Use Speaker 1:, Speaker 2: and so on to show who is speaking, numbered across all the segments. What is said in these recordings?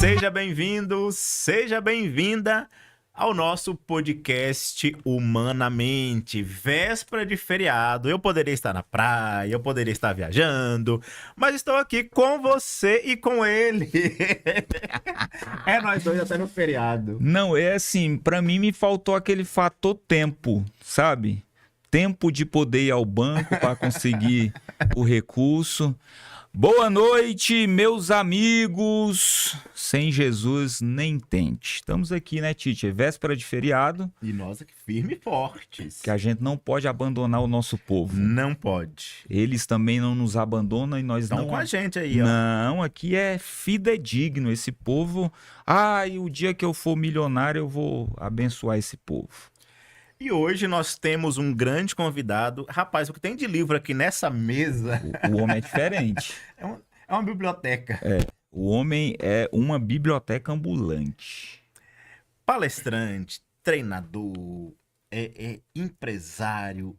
Speaker 1: Seja bem-vindo, seja bem-vinda ao nosso podcast Humanamente. Véspera de feriado, eu poderia estar na praia, eu poderia estar viajando, mas estou aqui com você e com ele. É nós dois até no feriado.
Speaker 2: Não, é assim, pra mim me faltou aquele fator tempo, sabe? Tempo de poder ir ao banco para conseguir o recurso. Boa noite, meus amigos. Sem Jesus, nem tente. Estamos aqui, né, Tite? Véspera de feriado.
Speaker 1: E nós aqui firmes e fortes.
Speaker 2: Que a gente não pode abandonar o nosso povo.
Speaker 1: Não pode.
Speaker 2: Eles também não nos abandonam e nós
Speaker 1: Estão
Speaker 2: não...
Speaker 1: com a gente aí, ó.
Speaker 2: Não, aqui é fidedigno esse povo. Ai, o dia que eu for milionário eu vou abençoar esse povo.
Speaker 1: E hoje nós temos um grande convidado. Rapaz, o que tem de livro aqui nessa mesa...
Speaker 2: O homem é diferente.
Speaker 1: É uma biblioteca.
Speaker 2: O homem é uma biblioteca ambulante.
Speaker 1: Palestrante, treinador, empresário,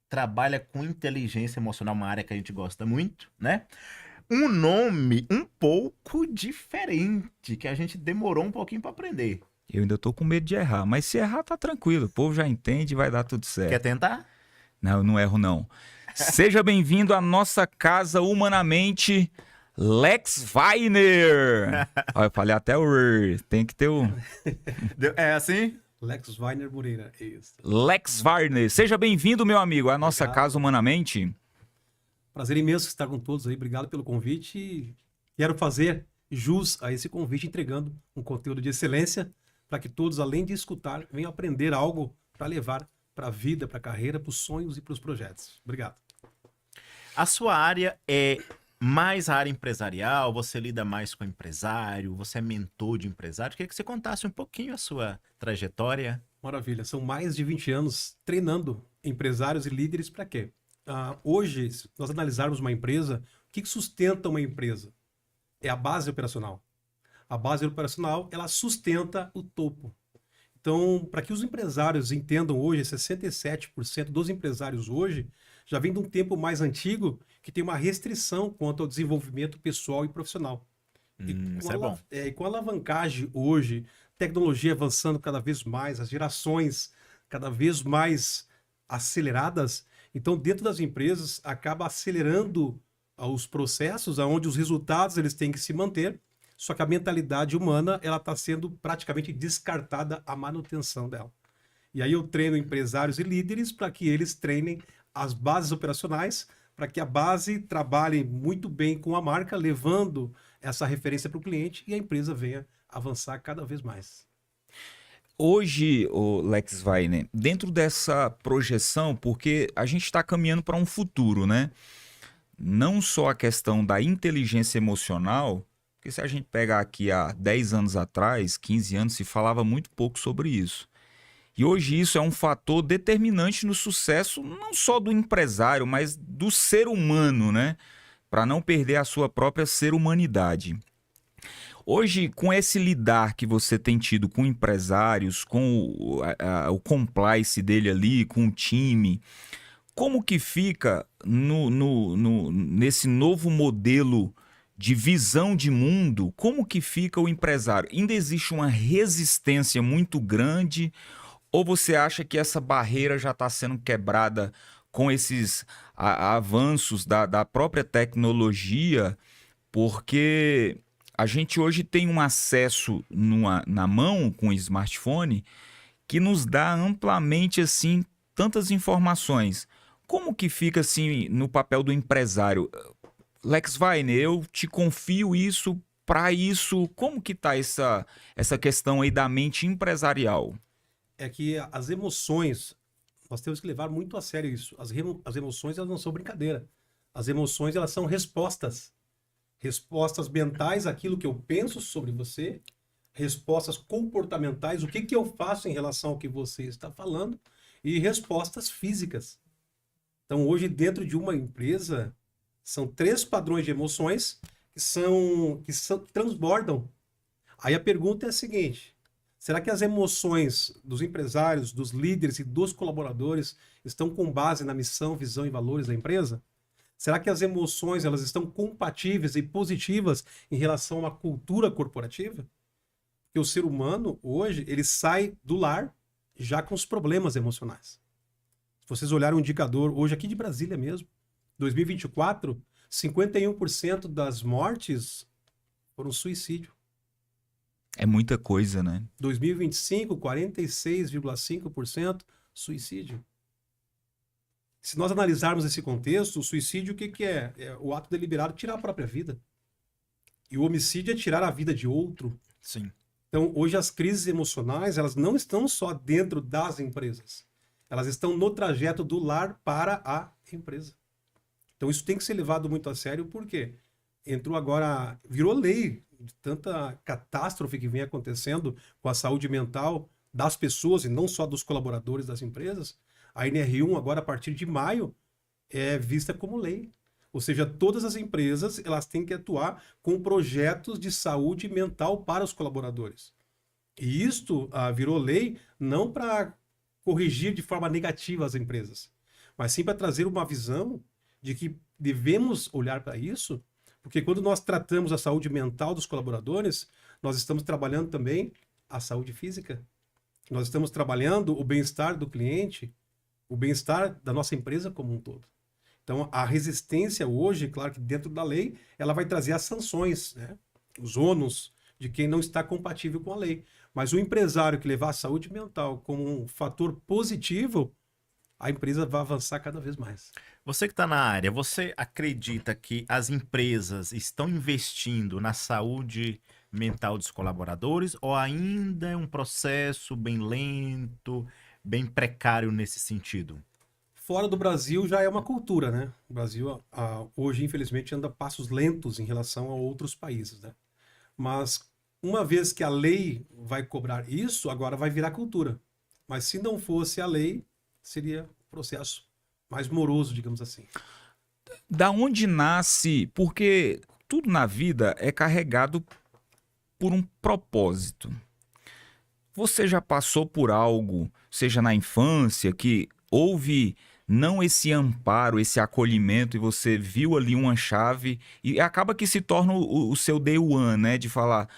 Speaker 1: trabalha com inteligência emocional, uma área que a gente gosta muito, né? Um nome um pouco diferente, que a gente demorou um pouquinho para aprender.
Speaker 2: Eu ainda tô com medo de errar, mas se errar tá tranquilo, o povo já entende e vai dar tudo certo.
Speaker 1: Quer tentar?
Speaker 2: Não, eu não erro não. Seja bem-vindo à nossa casa Humanamente, Lex Weiner. Olha, eu falei até o tem que ter o...
Speaker 1: É assim?
Speaker 3: Lex Weiner Moreira, é isso.
Speaker 2: Lex Weiner, seja bem-vindo, meu amigo, à nossa casa Humanamente.
Speaker 3: Prazer imenso estar com todos aí, obrigado pelo convite e quero fazer jus a esse convite entregando um conteúdo de excelência para que todos, além de escutar, venham aprender algo para levar para a vida, para a carreira, para os sonhos e para os projetos. Obrigado.
Speaker 1: A sua área é mais a área empresarial? Você lida mais com empresário? Você é mentor de empresário? Queria que você contasse um pouquinho a sua trajetória.
Speaker 3: Maravilha, são mais de 20 anos treinando empresários e líderes para quê? Hoje, se nós analisarmos uma empresa, o que sustenta uma empresa? É a base operacional. A base operacional, ela sustenta o topo. Então, para que os empresários entendam hoje, 67% dos empresários hoje já vem de um tempo mais antigo que tem uma restrição quanto ao desenvolvimento pessoal e profissional.
Speaker 1: Isso é bom.
Speaker 3: E com a alavancagem hoje, tecnologia avançando cada vez mais, as gerações cada vez mais aceleradas, então dentro das empresas acaba acelerando os processos onde os resultados eles têm que se manter, só que a mentalidade humana ela está sendo praticamente descartada a manutenção dela. E aí eu treino empresários e líderes para que eles treinem as bases operacionais, para que a base trabalhe muito bem com a marca, levando essa referência para o cliente e a empresa venha avançar cada vez mais.
Speaker 2: Hoje, o Lex Weiner, dentro dessa projeção, porque a gente está caminhando para um futuro, né? Não só a questão da inteligência emocional, porque se a gente pegar aqui há 10 anos atrás, 15 anos, se falava muito pouco sobre isso. E hoje isso é um fator determinante no sucesso não só do empresário, mas do ser humano, né? Para não perder a sua própria ser-humanidade. Hoje, com esse lidar que você tem tido com empresários, com o compliance dele ali, com o time, como que fica nesse novo modelo de visão de mundo, como que fica o empresário? Ainda existe uma resistência muito grande ou você acha que essa barreira já está sendo quebrada com esses avanços da própria tecnologia? Porque a gente hoje tem um acesso na mão com o smartphone que nos dá amplamente assim tantas informações. Como que fica assim no papel do empresário? Lex Weiner, eu te confio isso para isso. Como que está essa questão aí da mente empresarial?
Speaker 3: É que as emoções, nós temos que levar muito a sério isso. As emoções elas não são brincadeira. As emoções elas são respostas. Respostas mentais àquilo que eu penso sobre você, respostas comportamentais, o que eu faço em relação ao que você está falando, e respostas físicas. Então, hoje, dentro de uma empresa, são 3 padrões de emoções que transbordam. Aí a pergunta é a seguinte: será que as emoções dos empresários, dos líderes e dos colaboradores estão com base na missão, visão e valores da empresa? Será que as emoções elas estão compatíveis e positivas em relação a uma cultura corporativa? Porque o ser humano, hoje, ele sai do lar já com os problemas emocionais. Se vocês olharem um indicador, hoje aqui de Brasília mesmo, 2024, 51% das mortes foram suicídio.
Speaker 2: É muita coisa, né?
Speaker 3: 2025, 46,5% suicídio. Se nós analisarmos esse contexto, o suicídio, o que que é? É o ato deliberado de tirar a própria vida. E o homicídio é tirar a vida de outro.
Speaker 1: Sim.
Speaker 3: Então, hoje as crises emocionais, elas não estão só dentro das empresas. Elas estão no trajeto do lar para a empresa. Então, isso tem que ser levado muito a sério, porque entrou agora, virou lei de tanta catástrofe que vem acontecendo com a saúde mental das pessoas e não só dos colaboradores das empresas. A NR1 agora, a partir de maio, é vista como lei. Ou seja, todas as empresas elas têm que atuar com projetos de saúde mental para os colaboradores. E isto virou lei não para corrigir de forma negativa as empresas, mas sim para trazer uma visão de que devemos olhar para isso, porque quando nós tratamos a saúde mental dos colaboradores, nós estamos trabalhando também a saúde física. Nós estamos trabalhando o bem-estar do cliente, o bem-estar da nossa empresa como um todo. Então, a resistência hoje, claro que dentro da lei, ela vai trazer as sanções, né? Os ônus de quem não está compatível com a lei. Mas o empresário que levar a saúde mental como um fator positivo, a empresa vai avançar cada vez mais.
Speaker 1: Você que está na área, você acredita que as empresas estão investindo na saúde mental dos colaboradores ou ainda é um processo bem lento, bem precário nesse sentido?
Speaker 3: Fora do Brasil já é uma cultura, né? O Brasil hoje, infelizmente, anda passos lentos em relação a outros países, né? Mas uma vez que a lei vai cobrar isso, agora vai virar cultura. Mas se não fosse a lei, seria um processo mais moroso, digamos assim.
Speaker 2: Da onde nasce? Porque tudo na vida é carregado por um propósito. Você já passou por algo, seja na infância, que houve não esse amparo, esse acolhimento, e você viu ali uma chave e acaba que se torna o seu day one, né? De falar,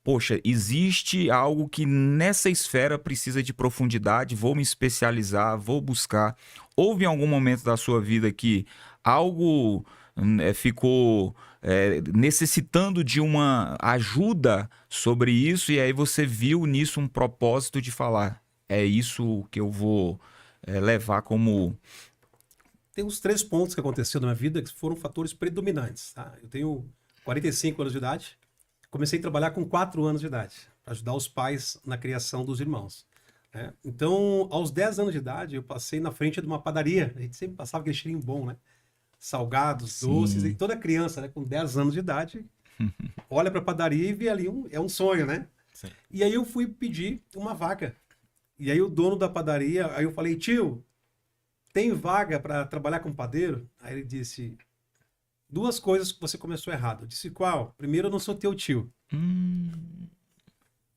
Speaker 2: poxa, existe algo que nessa esfera precisa de profundidade, vou me especializar, vou buscar. Houve em algum momento da sua vida que algo ficou necessitando de uma ajuda sobre isso e aí você viu nisso um propósito de falar, é isso que eu vou levar como...
Speaker 3: Tem uns 3 pontos que aconteceram na minha vida que foram fatores predominantes, tá? Eu tenho 45 anos de idade, comecei a trabalhar com 4 anos de idade, para ajudar os pais na criação dos irmãos, né? Então, aos 10 anos de idade, eu passei na frente de uma padaria, a gente sempre passava aquele cheirinho bom, né? Salgados,
Speaker 2: Sim.
Speaker 3: doces, e toda criança, né, com 10 anos de idade, olha para a padaria e vê ali, é um sonho, né?
Speaker 1: Sim.
Speaker 3: E aí eu fui pedir uma vaga. E aí o dono da padaria, aí eu falei, tio, tem vaga para trabalhar como padeiro? Aí ele disse, 2 coisas que você começou errado. Eu disse, qual? Primeiro, eu não sou teu tio.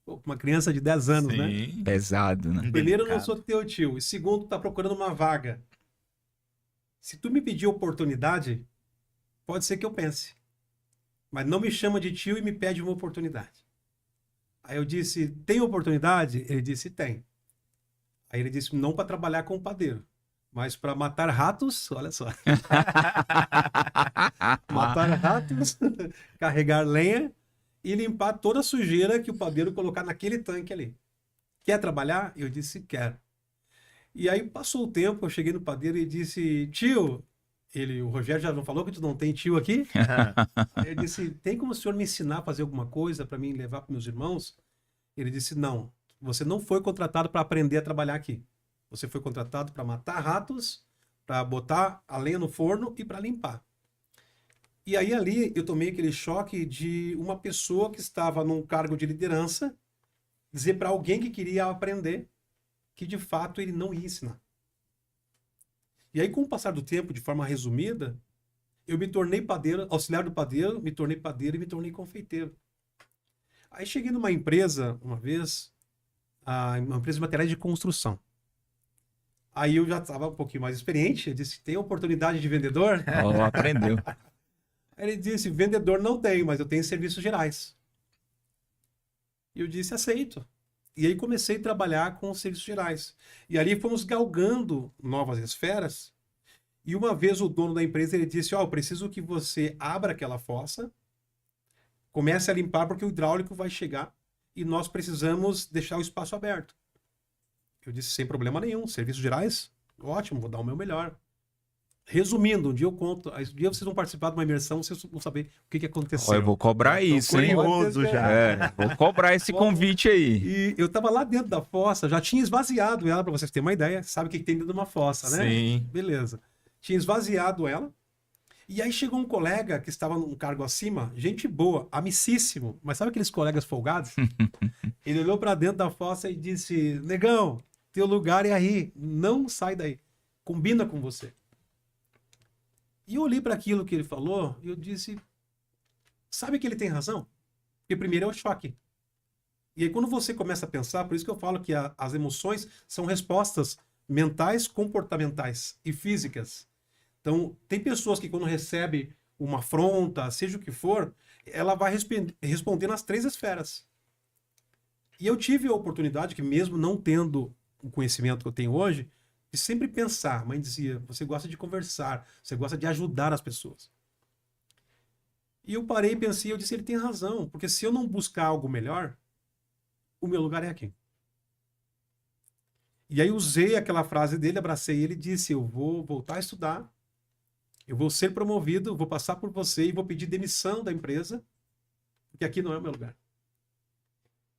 Speaker 3: Pô, uma criança de 10 anos, né?
Speaker 1: Sim.
Speaker 2: Pesado, né?
Speaker 3: Primeiro, eu não
Speaker 1: Delicado.
Speaker 3: sou teu tio. E segundo, tá procurando uma vaga. Se tu me pedir oportunidade, pode ser que eu pense. Mas não me chama de tio e me pede uma oportunidade. Aí eu disse, tem oportunidade? Ele disse, tem. Aí ele disse, não para trabalhar como padeiro, mas para matar ratos, olha só. Matar ratos, carregar lenha e limpar toda a sujeira que o padeiro colocar naquele tanque ali. Quer trabalhar? Eu disse, quero. E aí passou o tempo, eu cheguei no padeiro e disse, tio, o Rogério já não falou que tu não tem tio aqui? Ele disse, tem como o senhor me ensinar a fazer alguma coisa para mim levar para meus irmãos? Ele disse, não, você não foi contratado para aprender a trabalhar aqui. Você foi contratado para matar ratos, para botar a lenha no forno e para limpar. E aí ali eu tomei aquele choque de uma pessoa que estava num cargo de liderança dizer para alguém que queria aprender que de fato ele não ia ensinar. E aí com o passar do tempo, de forma resumida, eu me tornei padeiro, auxiliar do padeiro, me tornei padeiro e me tornei confeiteiro. Aí cheguei numa empresa, uma vez, uma empresa de materiais de construção. Aí eu já estava um pouquinho mais experiente, eu disse, tem oportunidade de vendedor?
Speaker 2: Ó, aprendeu.
Speaker 3: Aí ele disse, vendedor não tenho, mas eu tenho serviços gerais. E eu disse, aceito. E aí comecei a trabalhar com os serviços gerais. E ali fomos galgando novas esferas. E uma vez o dono da empresa, ele disse, eu preciso que você abra aquela fossa, comece a limpar porque o hidráulico vai chegar e nós precisamos deixar o espaço aberto. Eu disse, sem problema nenhum, serviços gerais, ótimo, vou dar o meu melhor. Resumindo, um dia eu conto, um dia vocês vão participar de uma imersão, vocês vão saber o que aconteceu.
Speaker 2: Ó, eu vou cobrar isso, hein?
Speaker 1: Curioso já.
Speaker 2: Vou cobrar esse convite aí.
Speaker 3: E eu tava lá dentro da fossa, já tinha esvaziado ela, para vocês terem uma ideia, sabe o que tem dentro de uma fossa, né?
Speaker 1: Sim.
Speaker 3: Beleza. Tinha esvaziado ela, e aí chegou um colega que estava num cargo acima, gente boa, amicíssimo, mas sabe aqueles colegas folgados? Ele olhou para dentro da fossa e disse, negão, teu lugar é aí, não sai daí, combina com você. E eu olhei para aquilo que ele falou e eu disse, sabe que ele tem razão? Porque primeiro é o choque. E aí quando você começa a pensar, por isso que eu falo que as emoções são respostas mentais, comportamentais e físicas. Então, tem pessoas que quando recebe uma afronta, seja o que for, ela vai responder nas 3 esferas. E eu tive a oportunidade, que mesmo não tendo o conhecimento que eu tenho hoje, de sempre pensar. A mãe dizia, você gosta de conversar, você gosta de ajudar as pessoas. E eu parei e pensei, eu disse, ele tem razão, porque se eu não buscar algo melhor, o meu lugar é aqui. E aí usei aquela frase dele, abracei ele e disse, eu vou voltar a estudar, eu vou ser promovido, vou passar por você e vou pedir demissão da empresa, porque aqui não é o meu lugar.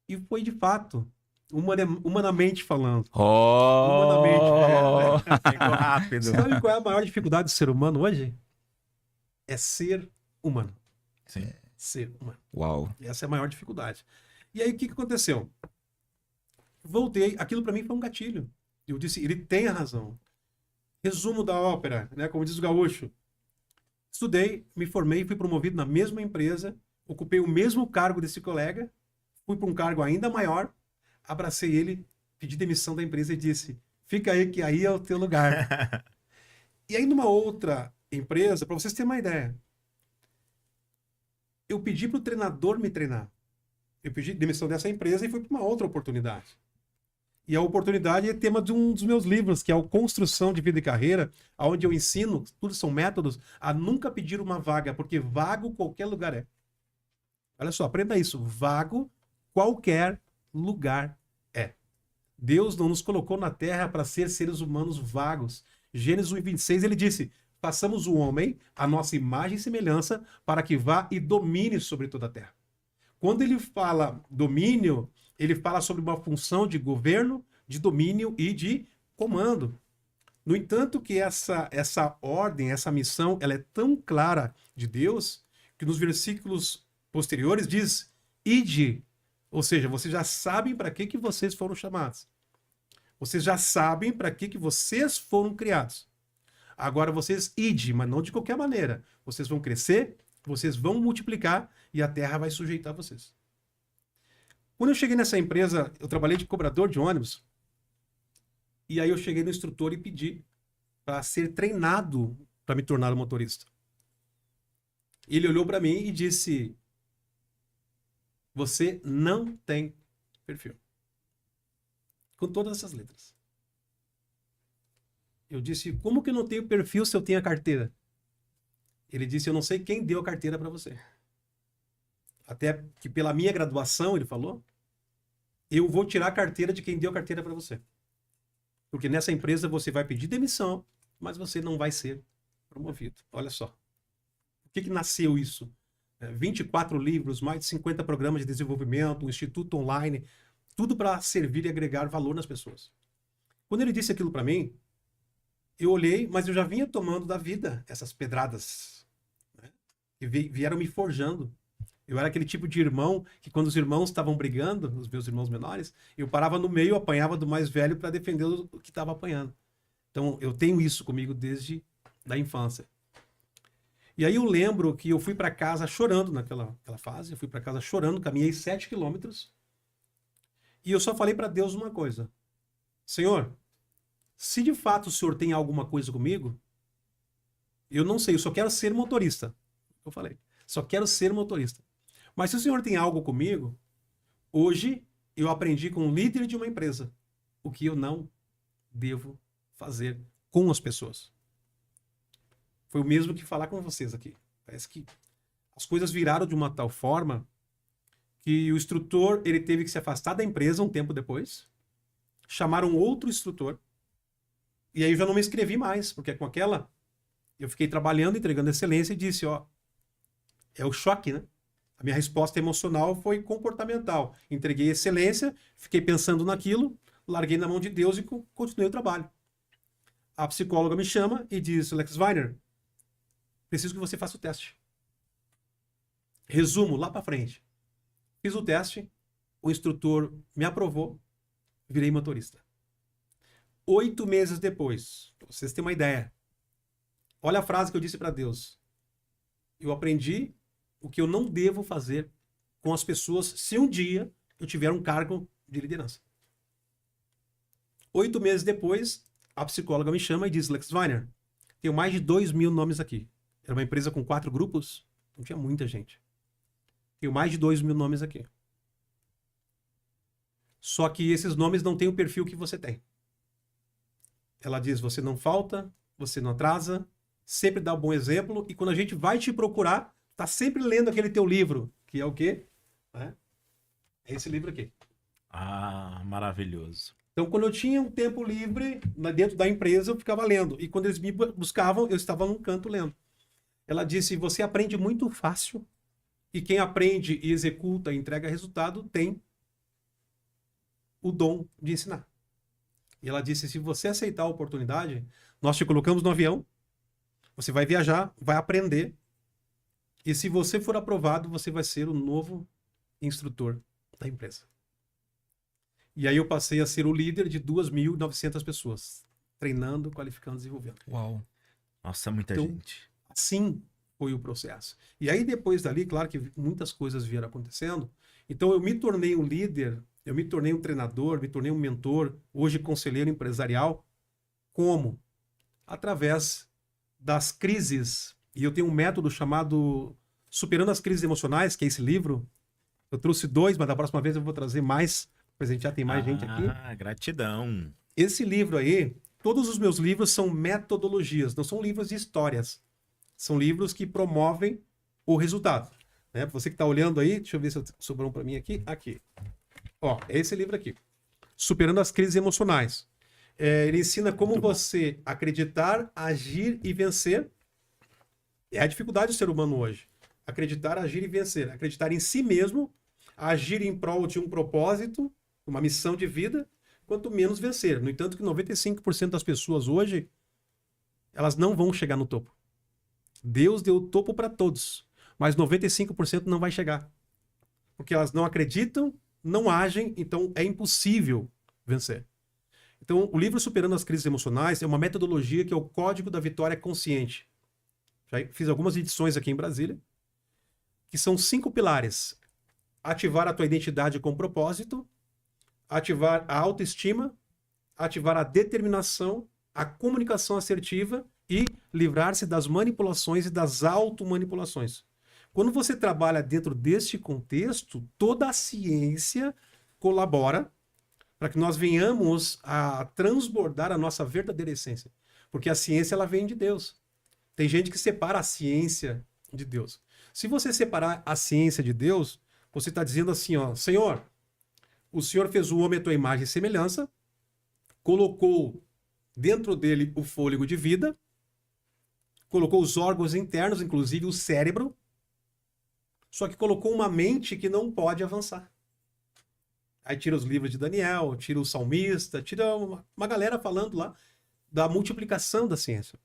Speaker 3: E foi de fato, humanamente falando.
Speaker 2: Oh!
Speaker 1: Pegou rápido.
Speaker 3: Sabe qual é a maior dificuldade do ser humano hoje? É ser humano.
Speaker 1: Sim.
Speaker 3: Ser humano.
Speaker 2: Uau.
Speaker 3: Essa é a maior dificuldade. E aí o que aconteceu? Voltei, aquilo para mim foi um gatilho. Eu disse, ele tem a razão. Resumo da ópera, né? Como diz o gaúcho. Estudei, me formei, fui promovido na mesma empresa, ocupei o mesmo cargo desse colega, fui para um cargo ainda maior, abracei ele, pedi demissão da empresa e disse, fica aí que aí é o teu lugar. E aí numa outra empresa, para vocês terem uma ideia, eu pedi para o treinador me treinar. Eu pedi demissão dessa empresa e fui para uma outra oportunidade. E a oportunidade é tema de um dos meus livros, que é o Construção de Vida e Carreira, onde eu ensino, tudo são métodos, a nunca pedir uma vaga, porque vago qualquer lugar é. Olha só, aprenda isso. Vago qualquer lugar é. Deus não nos colocou na terra para ser seres humanos vagos. Gênesis 1:26, ele disse, façamos o homem a nossa imagem e semelhança para que vá e domine sobre toda a terra. Quando ele fala domínio, ele fala sobre uma função de governo, de domínio e de comando. No entanto, que essa ordem, essa missão, ela é tão clara de Deus, que nos versículos posteriores diz, ide, ou seja, vocês já sabem para que vocês foram chamados. Vocês já sabem para que vocês foram criados. Agora vocês ide, mas não de qualquer maneira. Vocês vão crescer, vocês vão multiplicar e a terra vai sujeitar vocês. Quando eu cheguei nessa empresa, eu trabalhei de cobrador de ônibus. E aí eu cheguei no instrutor e pedi para ser treinado para me tornar um motorista. Ele olhou para mim e disse, você não tem perfil. Com todas essas letras. Eu disse, como que eu não tenho perfil se eu tenho a carteira? Ele disse, eu não sei quem deu a carteira para você. Até que pela minha graduação, ele falou, eu vou tirar a carteira de quem deu a carteira para você. Porque nessa empresa você vai pedir demissão, mas você não vai ser promovido. Olha só. Por que nasceu isso? 24 livros, mais de 50 programas de desenvolvimento, um instituto online, tudo para servir e agregar valor nas pessoas. Quando ele disse aquilo para mim, eu olhei, mas eu já vinha tomando da vida essas pedradas, né? E vieram me forjando. Eu era aquele tipo de irmão que quando os irmãos estavam brigando, os meus irmãos menores, eu parava no meio, apanhava do mais velho para defender o que estava apanhando. Então, eu tenho isso comigo desde a infância. E aí eu lembro que eu fui para casa chorando naquela fase, eu fui para casa chorando, caminhei 7 quilômetros, e eu só falei para Deus uma coisa. Senhor, Se de fato o senhor tem alguma coisa comigo, eu não sei, eu só quero ser motorista. Eu falei, só quero ser motorista. Mas se o senhor tem algo comigo, hoje eu aprendi com o líder de uma empresa o que eu não devo fazer com as pessoas. Foi o mesmo que falar com vocês aqui. Parece que as coisas viraram de uma tal forma que o instrutor ele teve que se afastar da empresa um tempo depois, chamaram outro instrutor, e aí eu já não me inscrevi mais, porque com aquela eu fiquei trabalhando, entregando excelência e disse, ó, é o choque, né? A minha resposta emocional foi comportamental. Entreguei excelência, fiquei pensando naquilo, larguei na mão de Deus e continuei o trabalho. A psicóloga me chama e diz, Lex Weiner, preciso que você faça o teste. Resumo, lá para frente. Fiz o teste, o instrutor me aprovou, virei motorista. 8 meses depois, pra vocês terem uma ideia, olha a frase que eu disse para Deus. Eu aprendi o que eu não devo fazer com as pessoas se um dia eu tiver um cargo de liderança. 8 meses depois, a psicóloga me chama e diz, Lex Weiner, tenho mais de 2.000 nomes aqui. Era uma empresa com 4 grupos, não tinha muita gente. Tenho mais de 2.000 nomes aqui. Só que esses nomes não têm o perfil que você tem. Ela diz, você não falta, você não atrasa, sempre dá um bom exemplo, e quando a gente vai te procurar, tá sempre lendo aquele teu livro, que é o quê? É esse livro aqui.
Speaker 1: Ah, maravilhoso.
Speaker 3: Então, quando eu tinha um tempo livre dentro da empresa, eu ficava lendo. E quando eles me buscavam, eu estava num canto lendo. Ela disse, você aprende muito fácil, e quem aprende e executa e entrega resultado tem o dom de ensinar. E ela disse, se você aceitar a oportunidade, nós te colocamos no avião, você vai viajar, vai aprender, e se você for aprovado, você vai ser o novo instrutor da empresa. E aí eu passei a ser o líder de 2.900 pessoas, treinando, qualificando, desenvolvendo.
Speaker 2: Uau.
Speaker 1: Nossa, muita
Speaker 3: Então,
Speaker 1: gente.
Speaker 3: assim foi o processo. E aí depois dali, claro que muitas coisas vieram acontecendo. Então eu me tornei um líder, eu me tornei um treinador, me tornei um mentor, hoje conselheiro empresarial. Como? Através das crises. E eu tenho um método chamado Superando as Crises Emocionais, que é esse livro. Eu trouxe 2, mas da próxima vez eu vou trazer mais, pois a gente já tem mais gente aqui.
Speaker 1: Ah, gratidão.
Speaker 3: Esse livro aí, todos os meus livros são metodologias, não são livros de histórias. São livros que promovem o resultado. Né? Você que está olhando aí, deixa eu ver se sobrou um para mim aqui. Aqui. Ó, é esse livro aqui. Superando as Crises Emocionais. Ele ensina como
Speaker 1: Muito bom.
Speaker 3: você acreditar, agir e vencer. É a dificuldade do ser humano hoje. Acreditar, agir e vencer. Acreditar em si mesmo, agir em prol de um propósito, uma missão de vida, quanto menos vencer. No entanto, que 95% das pessoas hoje, elas não vão chegar no topo. Deus deu o topo para todos, mas 95% não vai chegar. Porque elas não acreditam, não agem, então é impossível vencer. Então, o livro Superando as Crises Emocionais é uma metodologia que é o Código da Vitória Consciente. Já fiz algumas edições aqui em Brasília, que são 5 pilares. Ativar a tua identidade com propósito, ativar a autoestima, ativar a determinação, a comunicação assertiva e livrar-se das manipulações e das automanipulações. Quando você trabalha dentro deste contexto, toda a ciência colabora para que nós venhamos a transbordar a nossa verdadeira essência. Porque a ciência, ela vem de Deus. Tem gente que separa a ciência de Deus. Se você separar a ciência de Deus, você está dizendo assim, ó, Senhor, o Senhor fez o homem à tua imagem e semelhança, colocou dentro dele o fôlego de vida, colocou os órgãos internos, inclusive o cérebro, só que colocou uma mente que não pode avançar. Aí tira os livros de Daniel, tira o salmista, tira uma galera falando lá da multiplicação da ciência.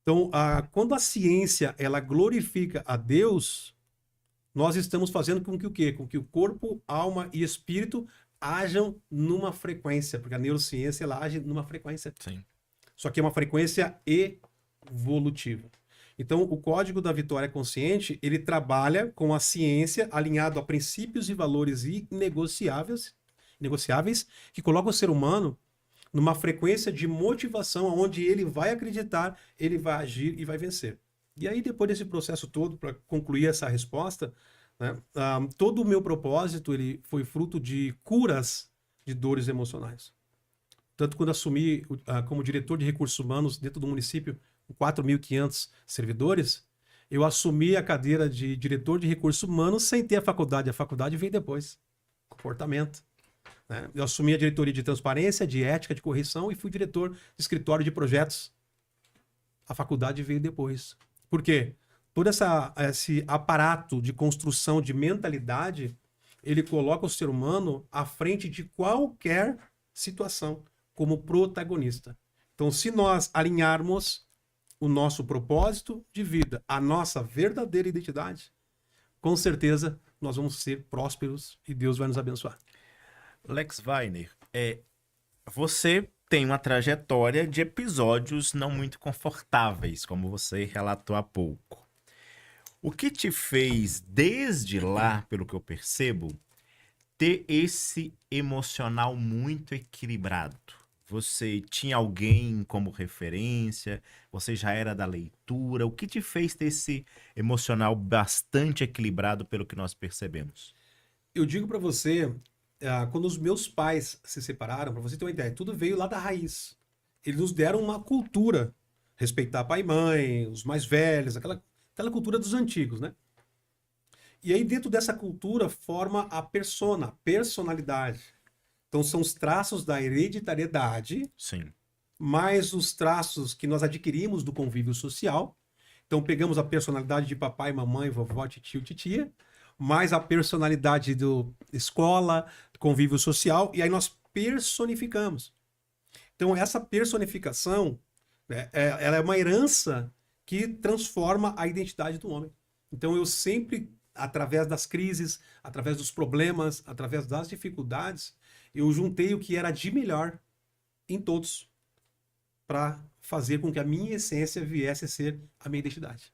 Speaker 3: Então, quando a ciência ela glorifica a Deus, nós estamos fazendo com que o quê? Com que o corpo, alma e espírito ajam numa frequência, porque a neurociência ela age numa frequência.
Speaker 1: Sim.
Speaker 3: Só que é uma frequência evolutiva. Então, o Código da Vitória Consciente, ele trabalha com a ciência alinhado a princípios e valores inegociáveis, que colocam o ser humano numa frequência de motivação, onde ele vai acreditar, ele vai agir e vai vencer. E aí, depois desse processo todo, para concluir essa resposta, né, todo o meu propósito ele foi fruto de curas de dores emocionais. Tanto quando assumi como diretor de recursos humanos dentro do município, com 4.500 servidores, eu assumi a cadeira de diretor de recursos humanos sem ter a faculdade veio depois. Comportamento. Né? Eu assumi a diretoria de transparência, de ética, de correção e fui diretor de escritório de projetos. A faculdade veio depois. Por quê? Todo esse aparato de construção de mentalidade, ele coloca o ser humano à frente de qualquer situação, como protagonista. Então, se nós alinharmos o nosso propósito de vida, a nossa verdadeira identidade, com certeza nós vamos ser prósperos e Deus vai nos abençoar.
Speaker 1: Lex Weiner, você tem uma trajetória de episódios não muito confortáveis, como você relatou há pouco. O que te fez, desde lá, pelo que eu percebo, ter esse emocional muito equilibrado? Você tinha alguém como referência? Você já era da leitura? O que te fez ter esse emocional bastante equilibrado, pelo que nós percebemos?
Speaker 3: Eu digo para você, quando os meus pais se separaram, para você ter uma ideia, tudo veio lá da raiz. Eles nos deram uma cultura, respeitar pai e mãe, os mais velhos, aquela cultura dos antigos, né? E aí dentro dessa cultura forma a personalidade. Então são os traços da hereditariedade,
Speaker 1: Sim.
Speaker 3: mais os traços que nós adquirimos do convívio social. Então pegamos a personalidade de papai, mamãe, vovó, titio, titia, mais a personalidade do escola, convívio social, e aí nós personificamos. Então essa personificação, né, ela é uma herança que transforma a identidade do homem. Então eu sempre, através das crises, através dos problemas, através das dificuldades, eu juntei o que era de melhor em todos para fazer com que a minha essência viesse a ser a minha identidade.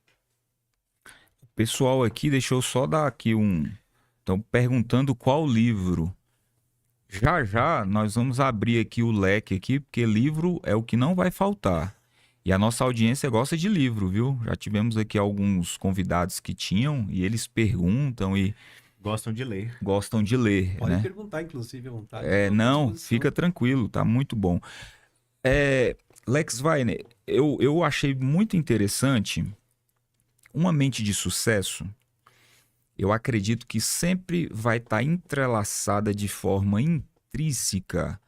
Speaker 2: O pessoal aqui deixou só dar aqui estão perguntando qual livro. Já já nós vamos abrir aqui o leque aqui, porque livro é o que não vai faltar. E a nossa audiência gosta de livro, viu? Já tivemos aqui alguns convidados que tinham e eles perguntam e
Speaker 1: Gostam de ler.
Speaker 2: gostam de ler,
Speaker 3: Pode
Speaker 2: né?
Speaker 3: perguntar, inclusive, à vontade.
Speaker 2: Não, fica tranquilo, tá muito bom. Lex Weiner, eu achei muito interessante uma mente de sucesso. Eu acredito que sempre vai estar entrelaçada de forma intrínseca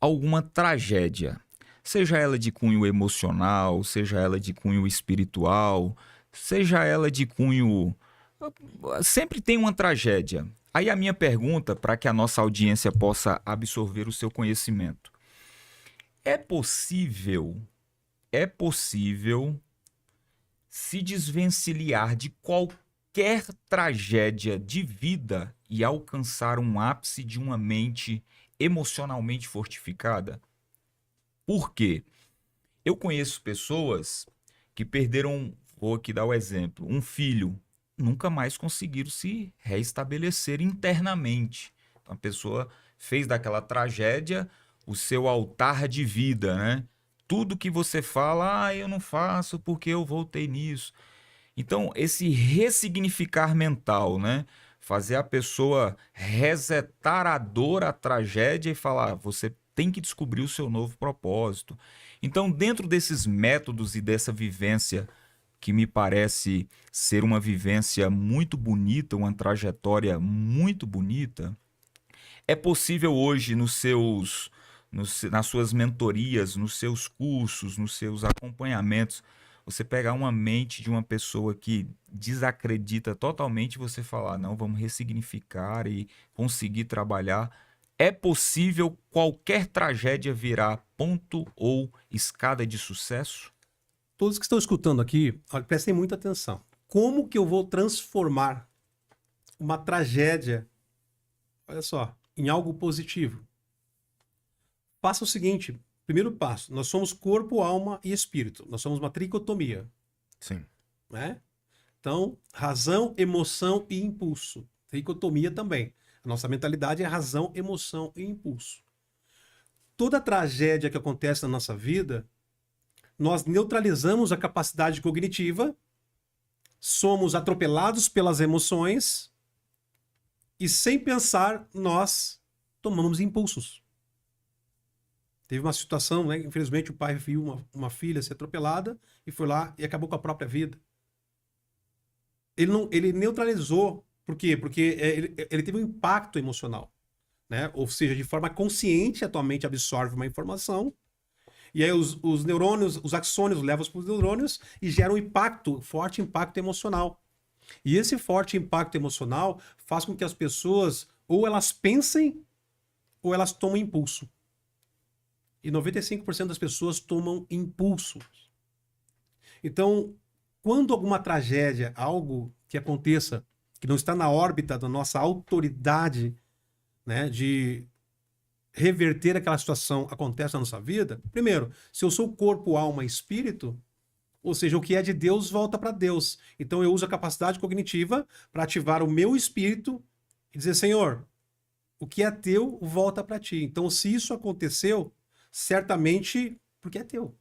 Speaker 2: alguma tragédia. Seja ela de cunho emocional, seja ela de cunho espiritual, seja ela de cunho... Sempre tem uma tragédia. Aí a minha pergunta, para que a nossa audiência possa absorver o seu conhecimento. É possível se desvencilhar de qualquer tragédia de vida e alcançar um ápice de uma mente emocionalmente fortificada? Por quê? Eu conheço pessoas que perderam, vou aqui dar o exemplo, um filho, nunca mais conseguiram se reestabelecer internamente. Então, a pessoa fez daquela tragédia o seu altar de vida, né? Tudo que você fala, eu não faço porque eu voltei nisso. Então, esse ressignificar mental, né? Fazer a pessoa resetar a dor, a tragédia e falar, você tem que descobrir o seu novo propósito. Então, dentro desses métodos e dessa vivência, que me parece ser uma vivência muito bonita, uma trajetória muito bonita, é possível hoje nas suas mentorias, nos seus cursos, nos seus acompanhamentos, você pegar uma mente de uma pessoa que desacredita totalmente e você falar, não, vamos ressignificar e conseguir trabalhar. É possível qualquer tragédia virar ponto ou escada de sucesso?
Speaker 3: Todos que estão escutando aqui, prestem muita atenção. Como que eu vou transformar uma tragédia, olha só, em algo positivo? Faça o seguinte, primeiro passo, nós somos corpo, alma e espírito. Nós somos uma tricotomia.
Speaker 1: Sim.
Speaker 3: Né? Então, razão, emoção e impulso. Tricotomia também. A nossa mentalidade é razão, emoção e impulso. toda tragédia que acontece na nossa vida, nós neutralizamos a capacidade cognitiva, somos atropelados pelas emoções e, sem pensar, nós tomamos impulsos. Teve uma situação, né? Infelizmente, o pai viu uma filha ser atropelada e foi lá e acabou com a própria vida. Ele neutralizou. Por quê? Porque ele teve um impacto emocional, né? Ou seja, de forma consciente, a tua mente absorve uma informação e aí os neurônios, os axônios levam para os neurônios e geram um impacto, forte impacto emocional. E esse forte impacto emocional faz com que as pessoas ou elas pensem ou elas tomam impulso. E 95% das pessoas tomam impulso. Então, quando alguma tragédia, algo que aconteça, que não está na órbita da nossa autoridade, né, de reverter aquela situação, acontece na nossa vida, primeiro, se eu sou corpo, alma e espírito, ou seja, o que é de Deus volta para Deus. Então eu uso a capacidade cognitiva para ativar o meu espírito e dizer, Senhor, o que é teu volta para ti. Então, se isso aconteceu, certamente porque é teu.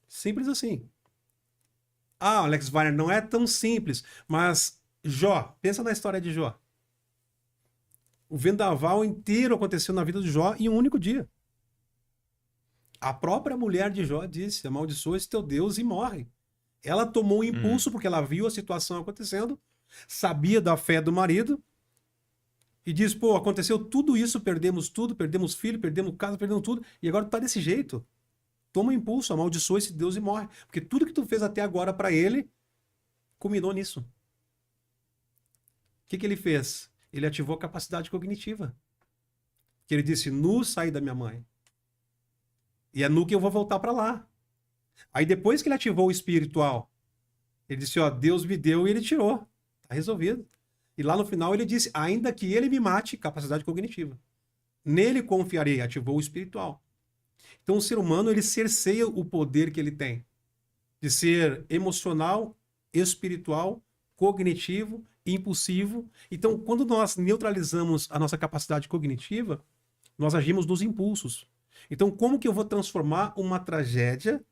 Speaker 3: Simples assim. Ah, Alex Weiner, não é tão simples, mas Jó, pensa na história de Jó. O vendaval inteiro aconteceu na vida de Jó em um único dia. A própria mulher de Jó disse, amaldiçoa esse teu Deus e morre. Ela tomou um impulso porque ela viu a situação acontecendo, sabia da fé do marido e diz, pô, aconteceu tudo isso, perdemos filho, perdemos casa, perdemos tudo e agora tu tá desse jeito. Toma um impulso, amaldiçoa esse Deus e morre. Porque tudo que tu fez até agora para ele, culminou nisso. O que ele fez? Ele ativou a capacidade cognitiva. Que ele disse, nu saí da minha mãe. E é nu que eu vou voltar para lá. Aí depois que ele ativou o espiritual, ele disse, ó, Deus me deu e ele tirou. Tá resolvido. E lá no final ele disse, ainda que ele me mate, capacidade cognitiva. Nele confiarei, ativou o espiritual. Então o ser humano, ele cerceia o poder que ele tem. De ser emocional, espiritual, cognitivo, impulsivo. Então, quando nós neutralizamos a nossa capacidade cognitiva, nós agimos nos impulsos. Então, como que eu vou transformar uma tragédia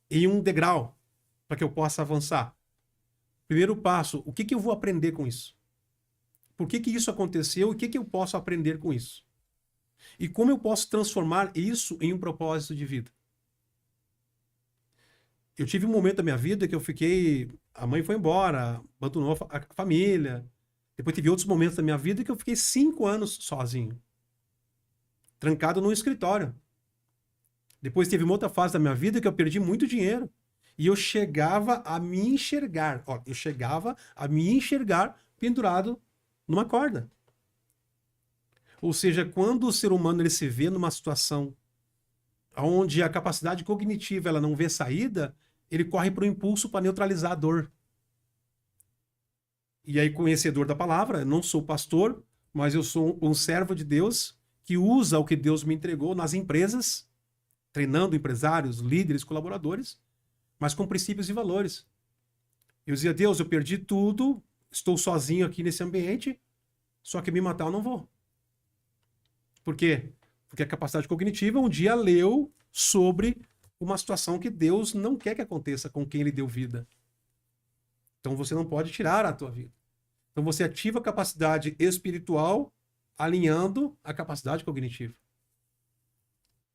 Speaker 3: em um degrau para que eu possa avançar? Primeiro passo, o que eu vou aprender com isso? Por que isso aconteceu e o que eu posso aprender com isso? E como eu posso transformar isso em um propósito de vida? Eu tive um momento da minha vida que eu fiquei... A mãe foi embora, abandonou a família. Depois tive outros momentos da minha vida que eu fiquei 5 anos sozinho. Trancado num escritório. Depois teve uma outra fase da minha vida que eu perdi muito dinheiro. E eu chegava a me enxergar. Ó, eu chegava a me enxergar pendurado numa corda. Ou seja, quando o ser humano ele se vê numa situação onde a capacidade cognitiva ela não vê saída, ele corre para o impulso para neutralizar a dor. E aí, conhecedor da palavra, não sou pastor, mas eu sou um servo de Deus que usa o que Deus me entregou nas empresas, treinando empresários, líderes, colaboradores, mas com princípios e valores. Eu dizia, Deus, eu perdi tudo, estou sozinho aqui nesse ambiente, só que me matar eu não vou. Por quê? Porque a capacidade cognitiva um dia leu sobre uma situação que Deus não quer que aconteça com quem Ele deu vida. Então você não pode tirar a tua vida. Então você ativa a capacidade espiritual alinhando a capacidade cognitiva.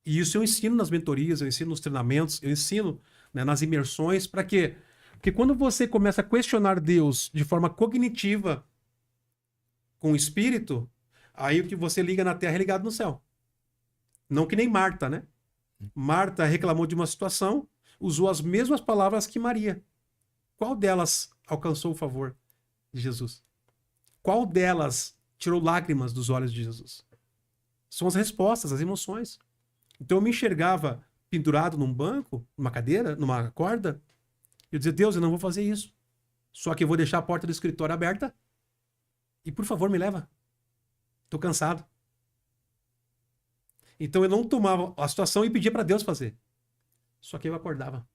Speaker 3: E isso eu ensino nas mentorias, eu ensino nos treinamentos, eu ensino, né, nas imersões. Para quê? Porque quando você começa a questionar Deus de forma cognitiva com o espírito, aí o que você liga na terra é ligado no céu. Não que nem Marta, né? Marta reclamou de uma situação, usou as mesmas palavras que Maria. Qual delas alcançou o favor de Jesus? Qual delas tirou lágrimas dos olhos de Jesus? São as respostas, as emoções. Então eu me enxergava pendurado num banco, numa cadeira, numa corda, e eu dizia, Deus, eu não vou fazer isso. Só que eu vou deixar a porta do escritório aberta e, por favor, me leva. Estou cansado. Então eu não tomava a situação e pedia para Deus fazer. Só que eu acordava.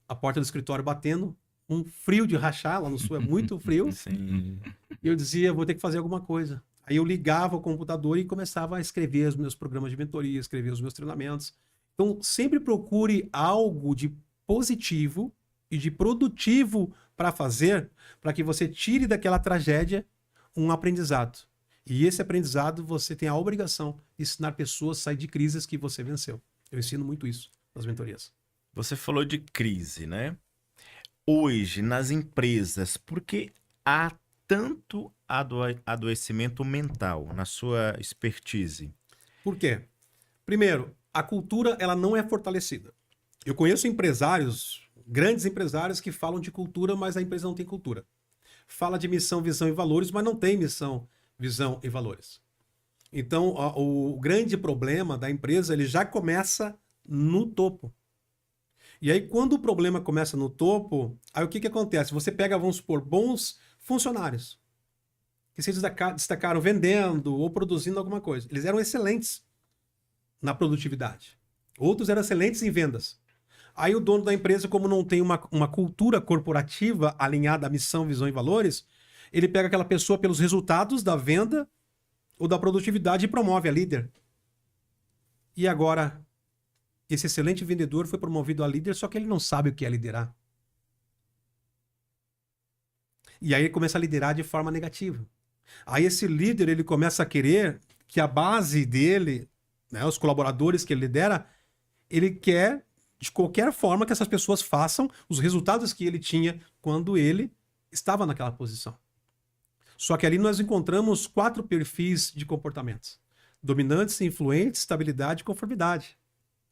Speaker 3: A porta do escritório batendo, um frio de rachar, lá no sul é muito frio.
Speaker 1: Sim.
Speaker 3: E eu dizia, vou ter que fazer alguma coisa. Aí eu ligava o computador e começava a escrever os meus programas de mentoria, escrever os meus treinamentos. Então, sempre procure algo de positivo e de produtivo para fazer, para que você tire daquela tragédia um aprendizado. E esse aprendizado você tem a obrigação de ensinar pessoas a sair de crises que você venceu. Eu ensino muito isso nas mentorias.
Speaker 1: Você falou de crise, né? Hoje, nas empresas, por que há tanto adoecimento mental na sua expertise?
Speaker 3: Por quê? Primeiro, a cultura ela não é fortalecida. Eu conheço empresários, grandes empresários que falam de cultura, mas a empresa não tem cultura. Fala de missão, visão e valores, mas não tem missão, visão e valores. Então, o grande problema da empresa, ele já começa no topo. E aí, quando o problema começa no topo, aí o que acontece? Você pega, vamos supor, bons funcionários que se destacaram vendendo ou produzindo alguma coisa. Eles eram excelentes na produtividade. Outros eram excelentes em vendas. Aí o dono da empresa, como não tem uma cultura corporativa alinhada à missão, visão e valores, ele pega aquela pessoa pelos resultados da venda ou da produtividade e promove a líder. E agora, esse excelente vendedor foi promovido a líder, só que ele não sabe o que é liderar. E aí ele começa a liderar de forma negativa. Aí esse líder, ele começa a querer que a base dele, né, os colaboradores que ele lidera, ele quer de qualquer forma que essas pessoas façam os resultados que ele tinha quando ele estava naquela posição. Só que ali nós encontramos 4 perfis de comportamentos: dominantes, influentes, estabilidade e conformidade.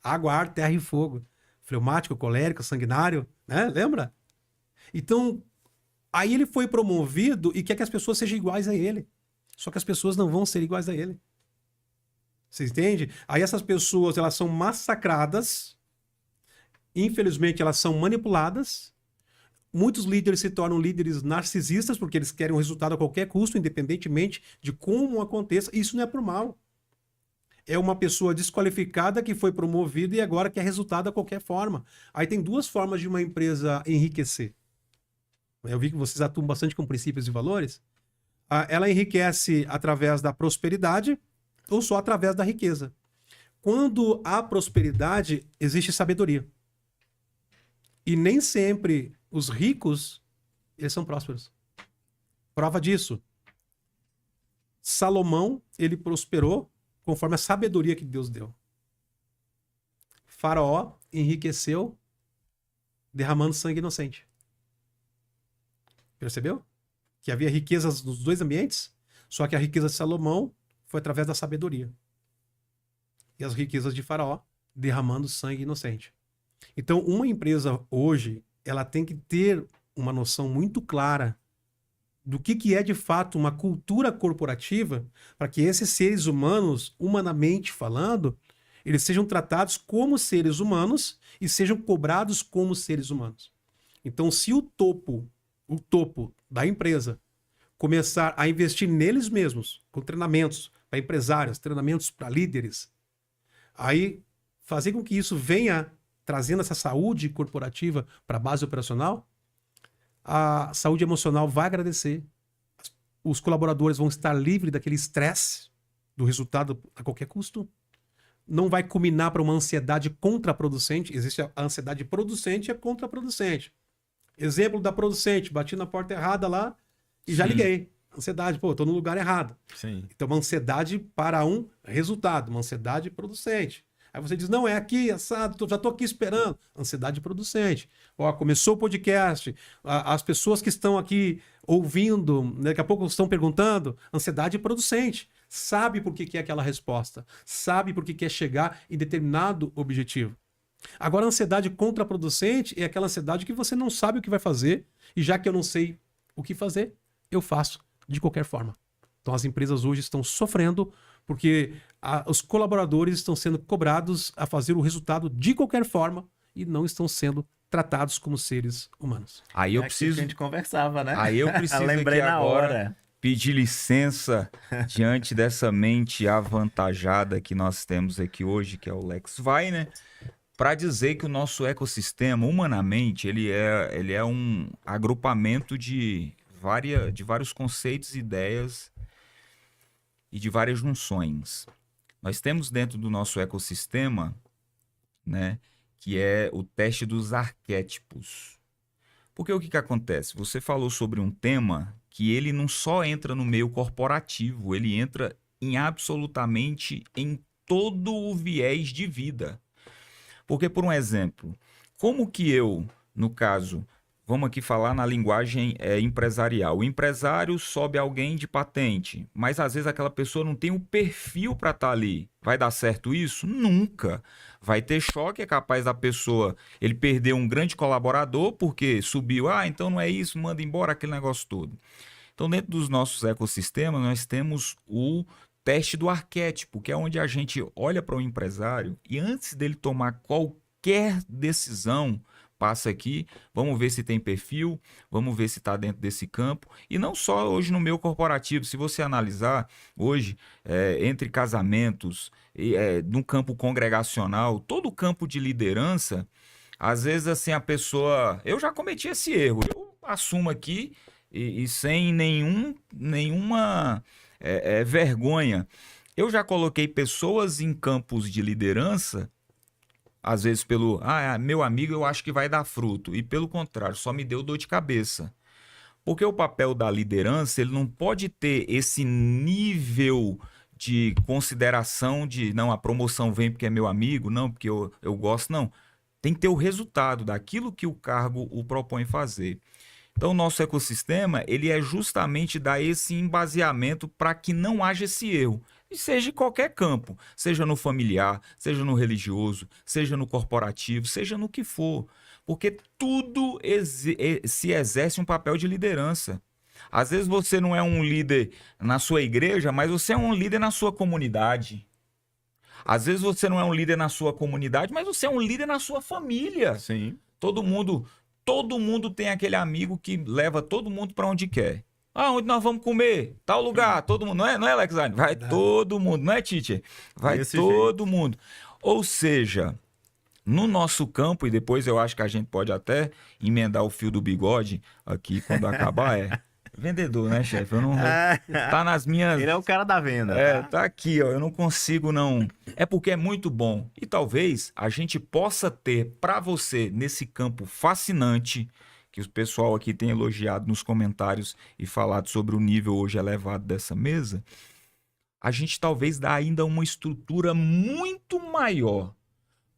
Speaker 3: Água, ar, terra e fogo. Fleumático, colérico, sanguinário, né? Lembra? Então, aí ele foi promovido e quer que as pessoas sejam iguais a ele. Só que as pessoas não vão ser iguais a ele. Você entende? Aí essas pessoas, elas são massacradas. Infelizmente, elas são manipuladas. Muitos líderes se tornam líderes narcisistas porque eles querem um resultado a qualquer custo, independentemente de como aconteça. Isso não é por mal. É uma pessoa desqualificada que foi promovida e agora quer resultado a qualquer forma. Aí tem 2 formas de uma empresa enriquecer. Eu vi que vocês atuam bastante com princípios e valores. Ela enriquece através da prosperidade ou só através da riqueza. Quando há prosperidade, existe sabedoria. E nem sempre os ricos, eles são prósperos. Prova disso. Salomão, ele prosperou conforme a sabedoria que Deus deu. Faraó enriqueceu derramando sangue inocente. Percebeu? Que havia riquezas nos 2 ambientes, só que a riqueza de Salomão foi através da sabedoria. E as riquezas de Faraó derramando sangue inocente. Então, uma empresa hoje, ela tem que ter uma noção muito clara do que é de fato uma cultura corporativa para que esses seres humanos, humanamente falando, eles sejam tratados como seres humanos e sejam cobrados como seres humanos. Então, se o topo da empresa começar a investir neles mesmos, com treinamentos para empresários, treinamentos para líderes, aí fazer com que isso venha trazendo essa saúde corporativa para a base operacional, a saúde emocional vai agradecer. Os colaboradores vão estar livres daquele estresse do resultado a qualquer custo. Não vai culminar para uma ansiedade contraproducente. Existe a ansiedade producente e a contraproducente. Exemplo da producente, bati na porta errada lá e já liguei. Ansiedade, pô, estou no lugar errado.
Speaker 1: Sim.
Speaker 3: Então, uma ansiedade para um resultado, uma ansiedade producente. Aí você diz, não, é aqui, assado, já estou aqui esperando. Ansiedade producente. Ó, começou o podcast, as pessoas que estão aqui ouvindo, daqui a pouco estão perguntando, ansiedade producente. Sabe por que é aquela resposta. Sabe por que quer chegar em determinado objetivo. Agora, a ansiedade contraproducente é aquela ansiedade que você não sabe o que vai fazer, e já que eu não sei o que fazer, eu faço de qualquer forma. Então, as empresas hoje estão sofrendo porque os colaboradores estão sendo cobrados a fazer o resultado de qualquer forma e não estão sendo tratados como seres humanos.
Speaker 2: Aí eu
Speaker 1: Que
Speaker 2: preciso.
Speaker 1: a gente conversava, né?
Speaker 2: Aí eu preciso
Speaker 1: Lembrei
Speaker 2: aqui
Speaker 1: na
Speaker 2: agora
Speaker 1: hora.
Speaker 2: pedir licença diante dessa mente avantajada que nós temos aqui hoje, que é o Lex Weiner, para dizer que o nosso ecossistema, humanamente, ele é um agrupamento de vários conceitos e ideias e de várias junções. Nós temos dentro do nosso ecossistema, né, que é o teste dos arquétipos. Porque o que acontece? Você falou sobre um tema que ele não só entra no meio corporativo, ele entra absolutamente em todo o viés de vida. Porque, por um exemplo, como que eu, no caso, vamos aqui falar na linguagem empresarial, o empresário sobe alguém de patente, mas às vezes aquela pessoa não tem o perfil para estar ali. Vai dar certo isso? Nunca. Vai ter choque, é capaz da pessoa, ele perder um grande colaborador porque subiu, então não é isso, manda embora aquele negócio todo. Então, dentro dos nossos ecossistemas, nós temos o teste do arquétipo, que é onde a gente olha para o empresário e antes dele tomar qualquer decisão, passa aqui, vamos ver se tem perfil, vamos ver se está dentro desse campo. E não só hoje no meio corporativo, se você analisar hoje, entre casamentos, no campo congregacional, todo o campo de liderança, às vezes assim a pessoa... Eu já cometi esse erro, eu assumo aqui e sem nenhuma vergonha. Eu já coloquei pessoas em campos de liderança, às vezes pelo, meu amigo, eu acho que vai dar fruto. E pelo contrário, só me deu dor de cabeça. Porque o papel da liderança, ele não pode ter esse nível de consideração de, não, a promoção vem porque é meu amigo, não, porque eu gosto, não. Tem que ter o resultado daquilo que o cargo o propõe fazer. Então, o nosso ecossistema, ele é justamente dar esse embaseamento para que não haja esse erro. E seja em qualquer campo, seja no familiar, seja no religioso, seja no corporativo, seja no que for. Porque tudo se exerce um papel de liderança. Às vezes você não é um líder na sua igreja, mas você é um líder na sua comunidade. Às vezes você não é um líder na sua comunidade, mas você é um líder na sua família.
Speaker 1: Sim.
Speaker 2: Todo mundo tem aquele amigo que leva todo mundo para onde quer. Onde nós vamos comer? Tal lugar, todo mundo. Não é Alexandre? Vai todo mundo, não é, Tite? Vai todo mundo. Ou seja, no nosso campo, e depois eu acho que a gente pode até emendar o fio do bigode aqui quando acabar, vendedor, né, chefe? Eu não... Tá nas minhas...
Speaker 1: Ele é o cara da venda.
Speaker 2: Tá aqui, ó. Eu não consigo, não... É porque é muito bom. E talvez a gente possa ter para você, nesse campo fascinante, que o pessoal aqui tem elogiado nos comentários e falado sobre o nível hoje elevado dessa mesa, a gente talvez dá ainda uma estrutura muito maior.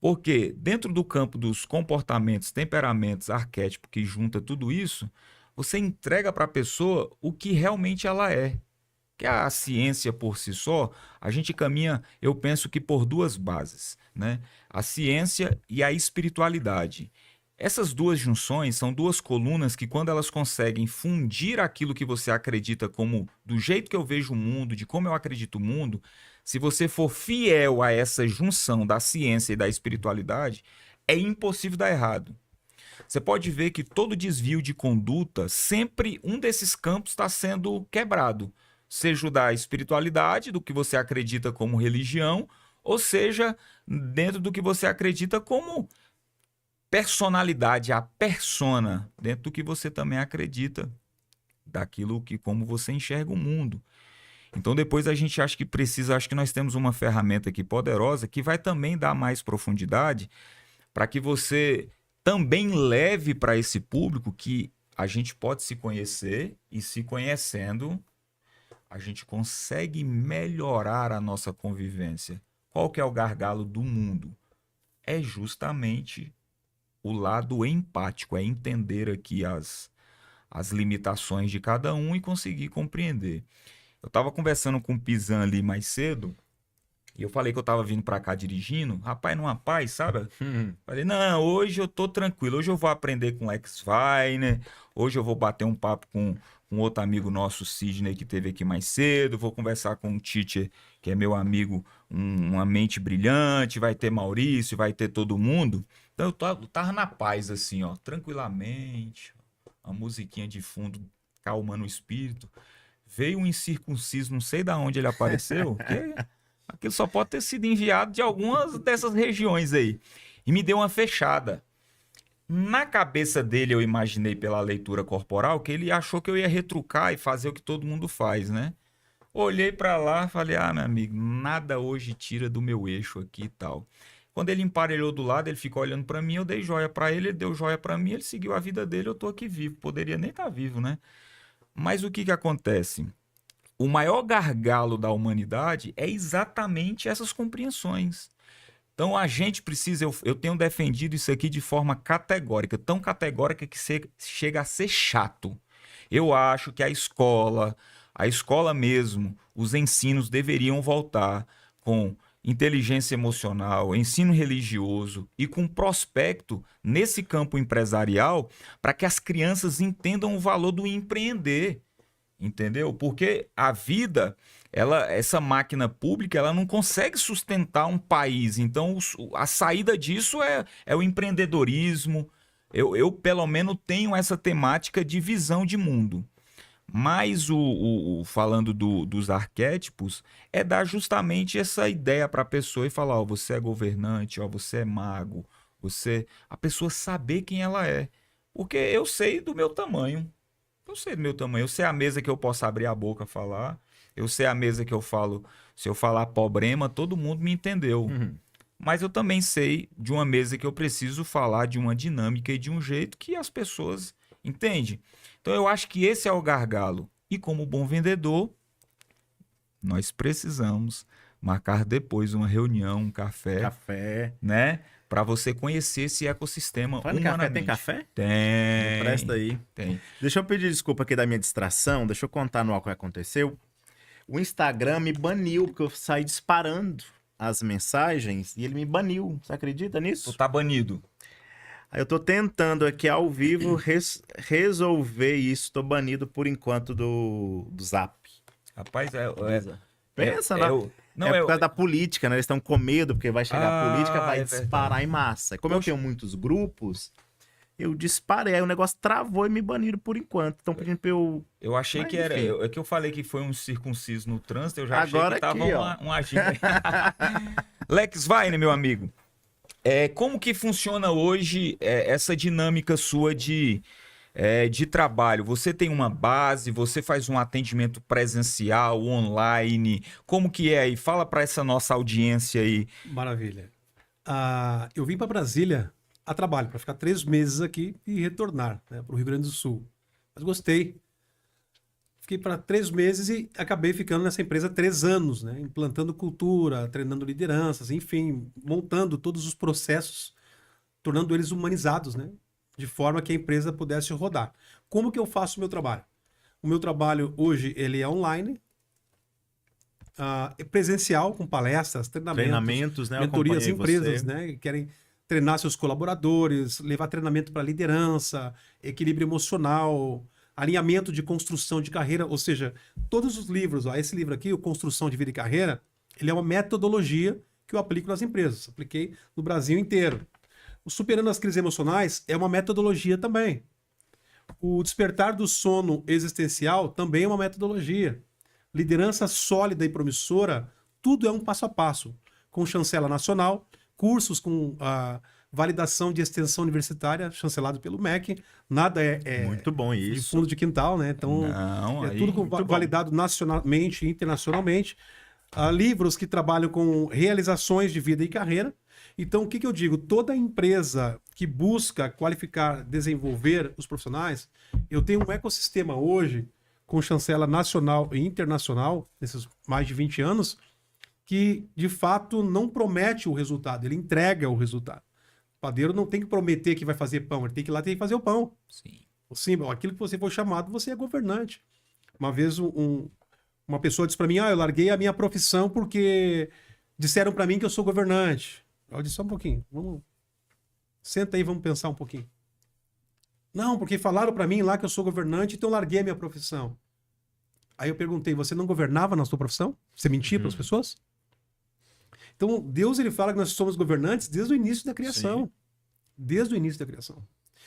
Speaker 2: Porque dentro do campo dos comportamentos, temperamentos, arquétipos, que junta tudo isso, você entrega para a pessoa o que realmente ela é. Que a ciência por si só, a gente caminha, eu penso que por duas bases, né? A ciência e a espiritualidade. Essas duas junções são duas colunas que, quando elas conseguem fundir aquilo que você acredita como do jeito que eu vejo o mundo, de como eu acredito o mundo, se você for fiel a essa junção da ciência e da espiritualidade, é impossível dar errado. Você pode ver que todo desvio de conduta, sempre um desses campos está sendo quebrado. Seja o da espiritualidade, do que você acredita como religião, ou seja, dentro do que você acredita como personalidade, a persona, dentro do que você também acredita, daquilo que como você enxerga o mundo. Então depois a gente acha que nós temos uma ferramenta aqui poderosa que vai também dar mais profundidade para que você também leve para esse público que a gente pode se conhecer e, se conhecendo, a gente consegue melhorar a nossa convivência. Qual que é o gargalo do mundo? É justamente o lado empático, é entender aqui as limitações de cada um e conseguir compreender. Eu estava conversando com o Pizan ali mais cedo, e eu falei que eu estava vindo para cá dirigindo, rapaz, numa paz, sabe? Falei, não, hoje eu tô tranquilo, hoje eu vou aprender com o Lex Weiner, hoje eu vou bater um papo com outro amigo nosso, Sidney, que esteve aqui mais cedo, vou conversar com o Teacher, que é meu amigo, uma mente brilhante, vai ter Maurício, vai ter todo mundo. Então eu tava na paz, assim, ó, tranquilamente, uma musiquinha de fundo, calmando o espírito. Veio um incircunciso, não sei de onde ele apareceu, porque aquilo só pode ter sido enviado de algumas dessas regiões aí. E me deu uma fechada. Na cabeça dele, eu imaginei pela leitura corporal que ele achou que eu ia retrucar e fazer o que todo mundo faz, né? Olhei pra lá, falei, meu amigo, nada hoje tira do meu eixo aqui e tal. Quando ele emparelhou do lado, ele ficou olhando pra mim, eu dei joia pra ele, ele deu joia pra mim, ele seguiu a vida dele, eu tô aqui vivo. Poderia nem estar vivo, né? Mas o que que acontece? O maior gargalo da humanidade é exatamente essas compreensões. Então a gente precisa, eu tenho defendido isso aqui de forma categórica, tão categórica que chega a ser chato. Eu acho que a escola mesmo, os ensinos deveriam voltar com inteligência emocional, ensino religioso e com prospecto nesse campo empresarial para que as crianças entendam o valor do empreender. Entendeu? Porque a vida, essa máquina pública, ela não consegue sustentar um país. Então, a saída disso é o empreendedorismo. Eu, pelo menos, tenho essa temática de visão de mundo. Mas, falando dos arquétipos, é dar justamente essa ideia para a pessoa e falar: ó, você é governante, ó, você é mago, a pessoa saber quem ela é. Porque eu sei do meu tamanho. Eu sei do meu tamanho, eu sei a mesa que eu posso abrir a boca falar, eu sei a mesa que eu falo, se eu falar problema, todo mundo me entendeu. Mas eu também sei de uma mesa que eu preciso falar de uma dinâmica e de um jeito que as pessoas entendem. Então eu acho que esse é o gargalo. E como bom vendedor, nós precisamos marcar depois uma reunião, um café, né? Para você conhecer esse ecossistema
Speaker 1: Fala, café, tem café?
Speaker 2: Tem.
Speaker 1: Presta aí.
Speaker 2: Tem.
Speaker 1: Deixa eu pedir desculpa aqui da minha distração, deixa eu contar no que aconteceu. O Instagram me baniu, porque eu saí disparando as mensagens e ele me baniu. Você acredita nisso?
Speaker 2: Tu tá banido.
Speaker 1: Aí eu tô tentando aqui ao vivo resolver isso. Tô banido por enquanto do Zap.
Speaker 2: Rapaz,
Speaker 1: Pensa, né? Por causa da política, né? Eles estão com medo, porque vai chegar a política, vai disparar em massa. Como eu tenho muitos grupos, eu disparei. Aí o negócio travou e me baniram por enquanto. Estão pedindo pra eu...
Speaker 2: Eu achei que era... É que eu falei que foi um circunciso no trânsito, eu já
Speaker 1: Agora
Speaker 2: achei que
Speaker 1: aqui,
Speaker 2: tava um agente. Lex Weiner, meu amigo. Como que funciona hoje essa dinâmica sua de trabalho? Você tem uma base, você faz um atendimento presencial, online, como que é aí? Fala para essa nossa audiência aí.
Speaker 3: Maravilha. Eu vim para Brasília a trabalho, para ficar 3 meses aqui e retornar, né, para o Rio Grande do Sul. Mas gostei. Fiquei para 3 meses e acabei ficando nessa empresa 3 anos, né, implantando cultura, treinando lideranças, enfim, montando todos os processos, tornando eles humanizados, né, de forma que a empresa pudesse rodar. Como que eu faço o meu trabalho? O meu trabalho hoje ele é online, presencial, com palestras, treinamentos,
Speaker 1: né?
Speaker 3: mentorias, empresas, né, que querem treinar seus colaboradores, levar treinamento para liderança, equilíbrio emocional, alinhamento de construção de carreira, ou seja, todos os livros, esse livro aqui, o Construção de Vida e Carreira, ele é uma metodologia que eu aplico nas empresas, apliquei no Brasil inteiro. O Superando as Crises Emocionais é uma metodologia também. O Despertar do Sono Existencial também é uma metodologia. Liderança sólida e promissora, tudo é um passo a passo, com chancela nacional, cursos com validação de extensão universitária, chancelado pelo MEC, nada
Speaker 1: muito bom isso.
Speaker 3: De fundo de quintal, né? Então, tudo validado nacionalmente e internacionalmente. Livros que trabalham com realizações de vida e carreira. Então, o que eu digo? Toda empresa que busca qualificar, desenvolver os profissionais, eu tenho um ecossistema hoje, com chancela nacional e internacional, nesses mais de 20 anos, que, de fato, não promete o resultado, ele entrega o resultado. O padeiro não tem que prometer que vai fazer pão, ele tem que ir lá e tem que fazer o pão.
Speaker 2: Sim.
Speaker 3: Aquilo que você foi chamado, você é governante. Uma vez uma pessoa disse para mim, eu larguei a minha profissão porque disseram para mim que eu sou governante. Eu disse, só um pouquinho, senta aí, vamos pensar um pouquinho. Não, porque falaram para mim lá que eu sou governante, então eu larguei a minha profissão. Aí eu perguntei, você não governava na sua profissão? Você mentia para as pessoas? Então, Deus ele fala que nós somos governantes desde o início da criação. Sim. Desde o início da criação.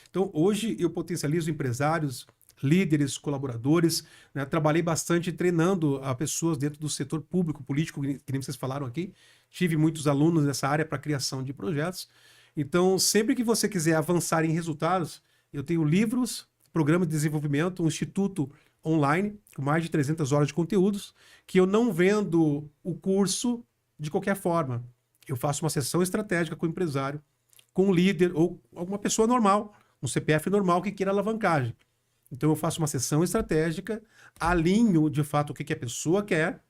Speaker 3: Então, hoje eu potencializo empresários, líderes, colaboradores, né? Trabalhei bastante treinando pessoas dentro do setor público, político, que nem vocês falaram aqui. Tive muitos alunos nessa área para criação de projetos. Então, sempre que você quiser avançar em resultados, eu tenho livros, programa de desenvolvimento, um instituto online, com mais de 300 horas de conteúdos, que eu não vendo o curso de qualquer forma. Eu faço uma sessão estratégica com o empresário, com o líder ou alguma pessoa normal, um CPF normal que queira alavancagem. Então eu faço uma sessão estratégica, alinho de fato o que a pessoa quer,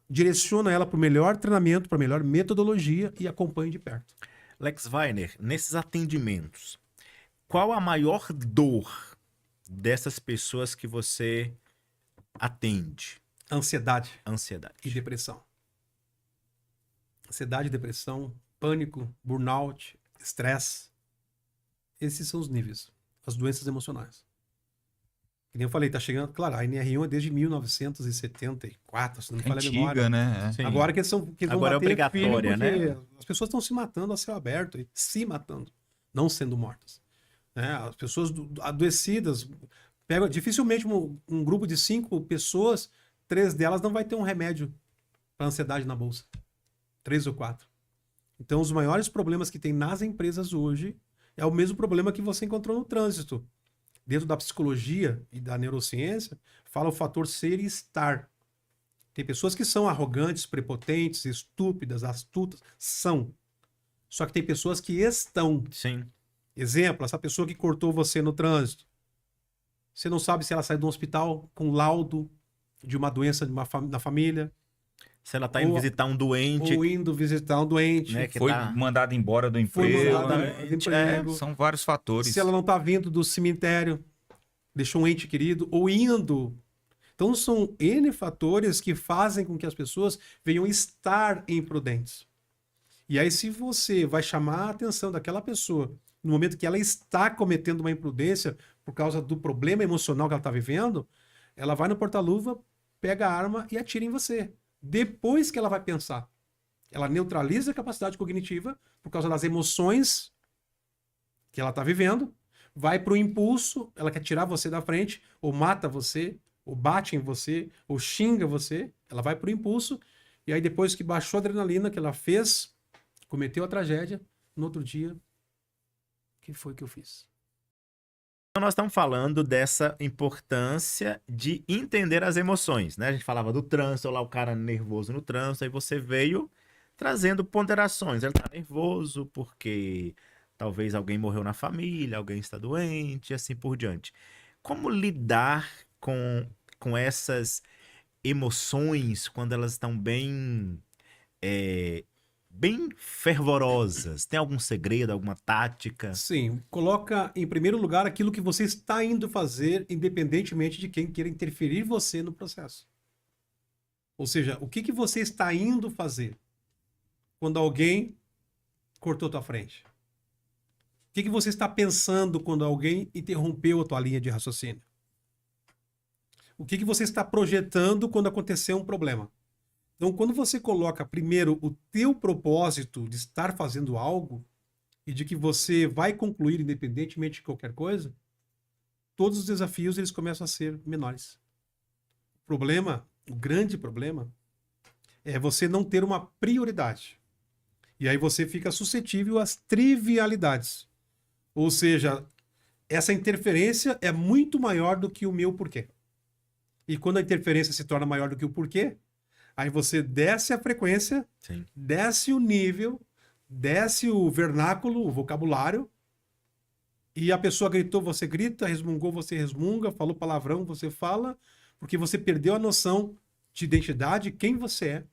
Speaker 3: direciono ela para o melhor treinamento, para a melhor metodologia e acompanho de perto.
Speaker 1: Lex Weiner, nesses atendimentos, qual a maior dor dessas pessoas que você atende?
Speaker 3: Ansiedade
Speaker 1: Ansiedade.
Speaker 3: e depressão. Ansiedade, depressão, pânico, burnout, estresse. Esses são os níveis, as doenças emocionais. Que nem eu falei, tá chegando, claro, a NR1 é desde 1974, se não me falha a memória.
Speaker 2: Antiga, né?
Speaker 1: Sim.
Speaker 3: Agora que eles vão
Speaker 1: Agora é
Speaker 3: bater
Speaker 1: obrigatória,
Speaker 3: firme porque
Speaker 1: né?
Speaker 3: as pessoas estão se matando a céu aberto, e se matando, não sendo mortas. Né? As pessoas adoecidas, dificilmente um grupo de 5 pessoas, 3 delas não vai ter um remédio para ansiedade na bolsa. 3 ou 4. Então, os maiores problemas que tem nas empresas hoje é o mesmo problema que você encontrou no trânsito. Dentro da psicologia e da neurociência, fala o fator ser e estar. Tem pessoas que são arrogantes, prepotentes, estúpidas, astutas. São. Só que tem pessoas que estão.
Speaker 1: Sim.
Speaker 3: Exemplo, essa pessoa que cortou você no trânsito. Você não sabe se ela saiu do hospital com laudo de uma doença da família.
Speaker 1: Se ela tá indo visitar um doente,
Speaker 3: Ou indo visitar um doente.
Speaker 1: né, que
Speaker 2: Foi
Speaker 1: tá...
Speaker 2: mandado embora do
Speaker 3: Foi
Speaker 2: emprego.
Speaker 3: mandado
Speaker 2: né?
Speaker 3: do emprego.
Speaker 2: São vários fatores.
Speaker 3: Se ela não está vindo do cemitério, deixou um ente querido, ou indo. Então são N fatores que fazem com que as pessoas venham estar imprudentes. E aí, se você vai chamar a atenção daquela pessoa no momento que ela está cometendo uma imprudência por causa do problema emocional que ela está vivendo, ela vai no porta-luva, pega a arma e atira em você. Depois que ela vai pensar. Ela neutraliza a capacidade cognitiva por causa das emoções que ela está vivendo, vai para o impulso, ela quer tirar você da frente, ou mata você, ou bate em você, ou xinga você, ela vai para o impulso, e aí depois que baixou a adrenalina que ela fez, cometeu a tragédia, no outro dia, o que foi que eu fiz?
Speaker 1: Então nós estamos falando dessa importância de entender as emoções, né? A gente falava do trânsito, lá o cara nervoso no trânsito, aí você veio trazendo ponderações. Ele tá nervoso porque talvez alguém morreu na família, alguém está doente, e assim por diante. Como lidar com essas emoções quando elas estão bem fervorosas? Tem algum segredo, alguma tática?
Speaker 3: Sim, coloca em primeiro lugar aquilo que você está indo fazer, independentemente de quem queira interferir você no processo. Ou seja, o que você está indo fazer quando alguém cortou tua frente? O que você está pensando quando alguém interrompeu a tua linha de raciocínio? O que você está projetando quando aconteceu um problema? Então, quando você coloca primeiro o teu propósito de estar fazendo algo e de que você vai concluir independentemente de qualquer coisa, todos os desafios eles começam a ser menores. O problema, o grande problema, é você não ter uma prioridade. E aí você fica suscetível às trivialidades. Ou seja, essa interferência é muito maior do que o meu porquê. E quando a interferência se torna maior do que o porquê, aí você desce a frequência,
Speaker 1: Sim.
Speaker 3: desce o nível, desce o vernáculo, o vocabulário, e a pessoa gritou, você grita, resmungou, você resmunga, falou palavrão, você fala, porque você perdeu a noção de identidade, quem você é,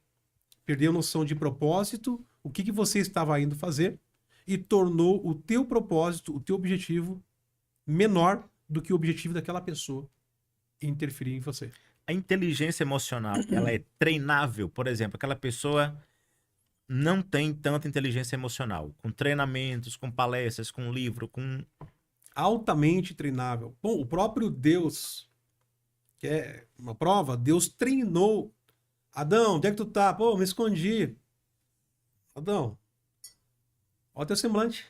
Speaker 3: perdeu a noção de propósito, o que você estava indo fazer, e tornou o teu propósito, o teu objetivo, menor do que o objetivo daquela pessoa interferir em você.
Speaker 1: A inteligência emocional, ela é treinável? Por exemplo, aquela pessoa não tem tanta inteligência emocional. Com treinamentos, com palestras, com livro, com...
Speaker 3: Altamente treinável. Bom, o próprio Deus, que é uma prova, Deus treinou. Adão, onde é que tu tá? Pô, me escondi. Adão, olha o teu semblante.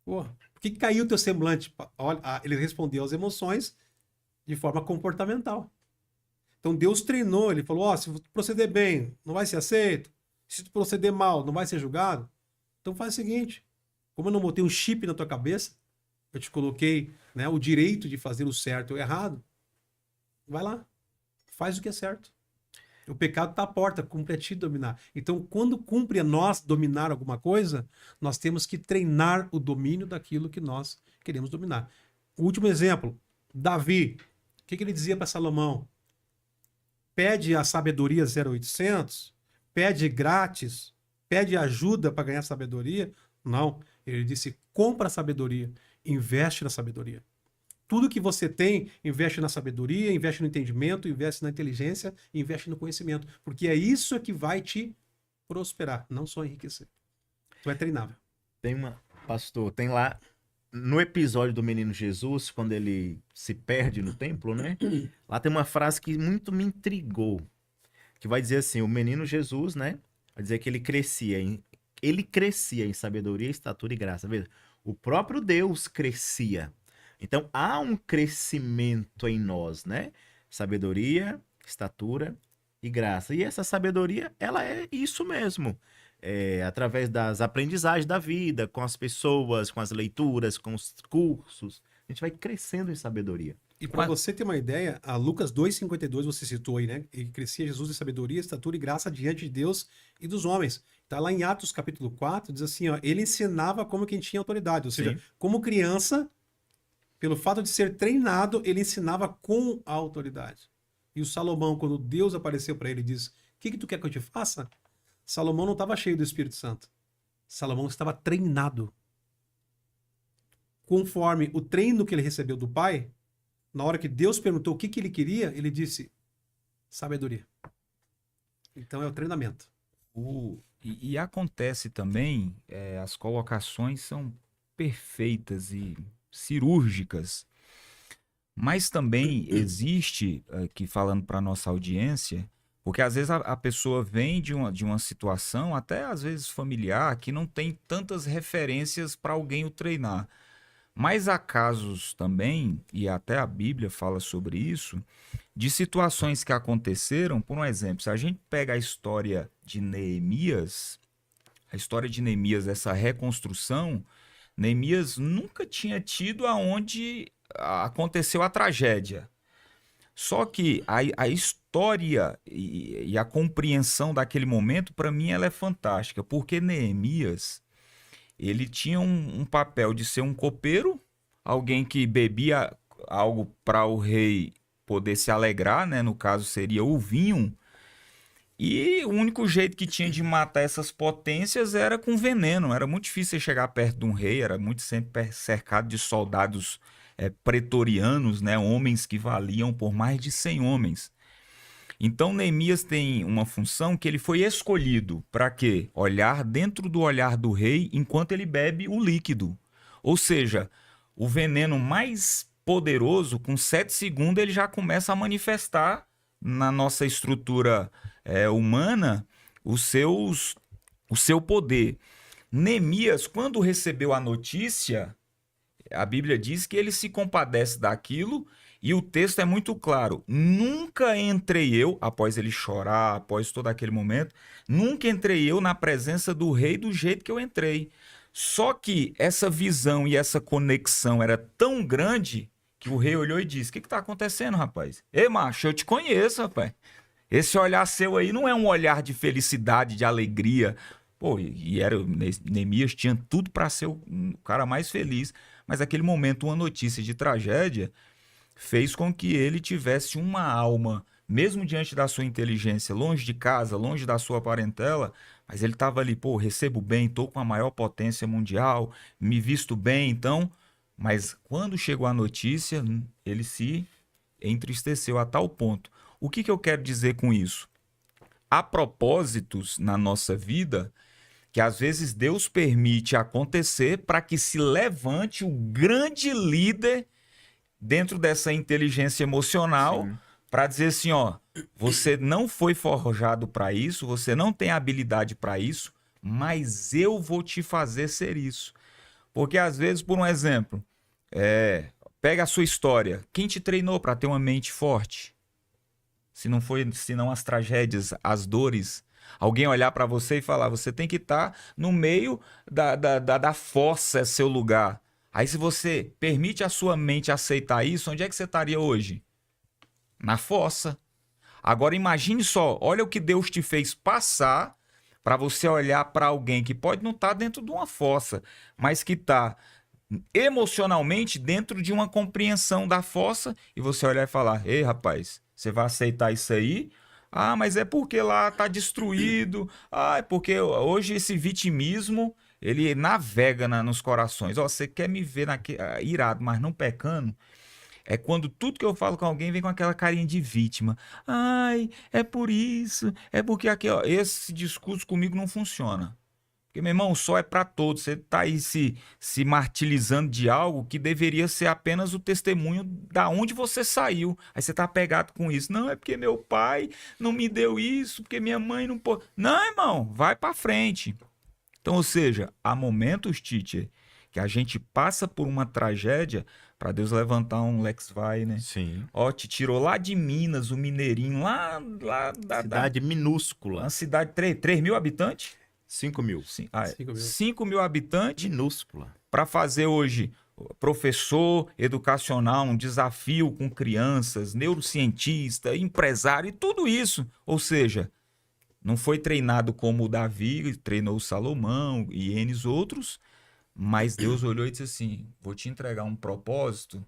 Speaker 3: Pô, por que caiu o teu semblante? Olha, ele respondeu às emoções de forma comportamental. Então Deus treinou, ele falou, se tu proceder bem, não vai ser aceito. Se tu proceder mal, não vai ser julgado. Então faz o seguinte, como eu não botei um chip na tua cabeça, eu te coloquei, né, o direito de fazer o certo ou o errado, vai lá, faz o que é certo. O pecado está à porta, cumpre a ti dominar. Então, quando cumpre a nós dominar alguma coisa, nós temos que treinar o domínio daquilo que nós queremos dominar. O último exemplo, Davi. O que ele dizia para Salomão? Pede a sabedoria 0800? Pede grátis? Pede ajuda para ganhar sabedoria? Não. Ele disse, compra a sabedoria, investe na sabedoria. Tudo que você tem, investe na sabedoria, investe no entendimento, investe na inteligência, investe no conhecimento. Porque é isso que vai te prosperar, não só enriquecer. Tu é treinável.
Speaker 1: Pastor, tem lá no episódio do Menino Jesus, quando ele se perde no templo, né? Lá tem uma frase que muito me intrigou, que vai dizer assim, o menino Jesus, né? Vai dizer que ele crescia em sabedoria, estatura e graça. Veja, o próprio Deus crescia. Então, há um crescimento em nós, né? Sabedoria, estatura e graça. E essa sabedoria, ela é isso mesmo. Através das aprendizagens da vida, com as pessoas, com as leituras, com os cursos. A gente vai crescendo em sabedoria.
Speaker 3: E para você ter uma ideia, a Lucas 2,52 você citou aí, né? E crescia Jesus em sabedoria, estatura e graça diante de Deus e dos homens. Tá lá em Atos capítulo 4, diz assim, ó, ele ensinava como quem tinha autoridade. Ou seja, como criança, pelo fato de ser treinado, ele ensinava com a autoridade. E o Salomão, quando Deus apareceu para ele, diz, o que tu quer que eu te faça? Salomão não estava cheio do Espírito Santo. Salomão estava treinado. Conforme o treino que ele recebeu do pai, na hora que Deus perguntou o que ele queria, ele disse, sabedoria. Então é o treinamento.
Speaker 2: E acontece também, as colocações são perfeitas e cirúrgicas, mas também existe, aqui falando para nossa audiência, porque às vezes a pessoa vem de uma situação, até às vezes familiar, que não tem tantas referências para alguém o treinar. Mas há casos também, e até a Bíblia fala sobre isso, de situações que aconteceram, por um exemplo, se a gente pega a história de Neemias, essa reconstrução, Neemias nunca tinha tido aonde aconteceu a tragédia. Só que a história e a compreensão daquele momento, para mim, ela é fantástica, porque Neemias, ele tinha um papel de ser um copeiro, alguém que bebia algo para o rei poder se alegrar, né? No caso seria o vinho, e o único jeito que tinha de matar essas potências era com veneno. Era muito difícil chegar perto de um rei, era muito sempre cercado de soldados pretorianos, né? Homens que valiam por mais de 100 homens. Então Neemias tem uma função que ele foi escolhido para quê? Olhar dentro do olhar do rei enquanto ele bebe o líquido. Ou seja, o veneno mais poderoso, com 7 segundos, ele já começa a manifestar na nossa estrutura humana o seu poder. Neemias, quando recebeu a notícia, a Bíblia diz que ele se compadece daquilo e o texto é muito claro. Nunca entrei eu, após ele chorar, após todo aquele momento, nunca entrei eu na presença do rei do jeito que eu entrei. Só que essa visão e essa conexão era tão grande que o rei olhou e disse, o que está acontecendo, rapaz? Ei, macho, eu te conheço, rapaz. Esse olhar seu aí não é um olhar de felicidade, de alegria. Pô, Neemias tinha tudo para ser o cara mais feliz. Mas naquele momento, uma notícia de tragédia fez com que ele tivesse uma alma, mesmo diante da sua inteligência, longe de casa, longe da sua parentela, mas ele estava ali, pô, recebo bem, estou com a maior potência mundial, me visto bem, então... Mas quando chegou a notícia, ele se entristeceu a tal ponto. O que eu quero dizer com isso? Há propósitos na nossa vida que às vezes Deus permite acontecer para que se levante o grande líder dentro dessa inteligência emocional para dizer assim, ó, você não foi forjado para isso, você não tem habilidade para isso, mas eu vou te fazer ser isso. Porque às vezes, por um exemplo, pega a sua história, quem te treinou para ter uma mente forte? Senão as tragédias, as dores, alguém olhar para você e falar, você tem que estar no meio da fossa, é seu lugar. Aí se você permite a sua mente aceitar isso, onde é que você estaria hoje? Na fossa. Agora imagine só, olha o que Deus te fez passar para você olhar para alguém que pode não estar dentro de uma fossa, mas que está emocionalmente dentro de uma compreensão da fossa e você olhar e falar: ei, rapaz, você vai aceitar isso aí? Ah, mas é porque lá tá destruído. Ah, é porque hoje esse vitimismo ele navega nos corações. Ó, você quer me ver irado, mas não pecando? É quando tudo que eu falo com alguém vem com aquela carinha de vítima. Ai, é por isso, é porque aqui, ó, esse discurso comigo não funciona. Porque, meu irmão, o sol é para todos. Você tá aí se martirizando de algo que deveria ser apenas o testemunho da onde você saiu. Aí você tá apegado com isso. Não, é porque meu pai não me deu isso, porque minha mãe não pôde. Não, irmão, vai para frente. Então, ou seja, há momentos, teacher, que a gente passa por uma tragédia para Deus levantar um Lex Weiner.
Speaker 1: Sim.
Speaker 2: Ó, te tirou lá de Minas, o Mineirinho, lá
Speaker 1: Cidade minúscula.
Speaker 2: uma cidade, 3 mil habitantes?
Speaker 1: 5 mil.
Speaker 3: 5 mil.
Speaker 2: 5 mil habitantes
Speaker 1: Minúscula.
Speaker 2: para fazer hoje professor educacional, um desafio com crianças, neurocientista, empresário e tudo isso. Ou seja, não foi treinado como o Davi, treinou o Salomão e N outros, mas Deus olhou e disse assim: vou te entregar um propósito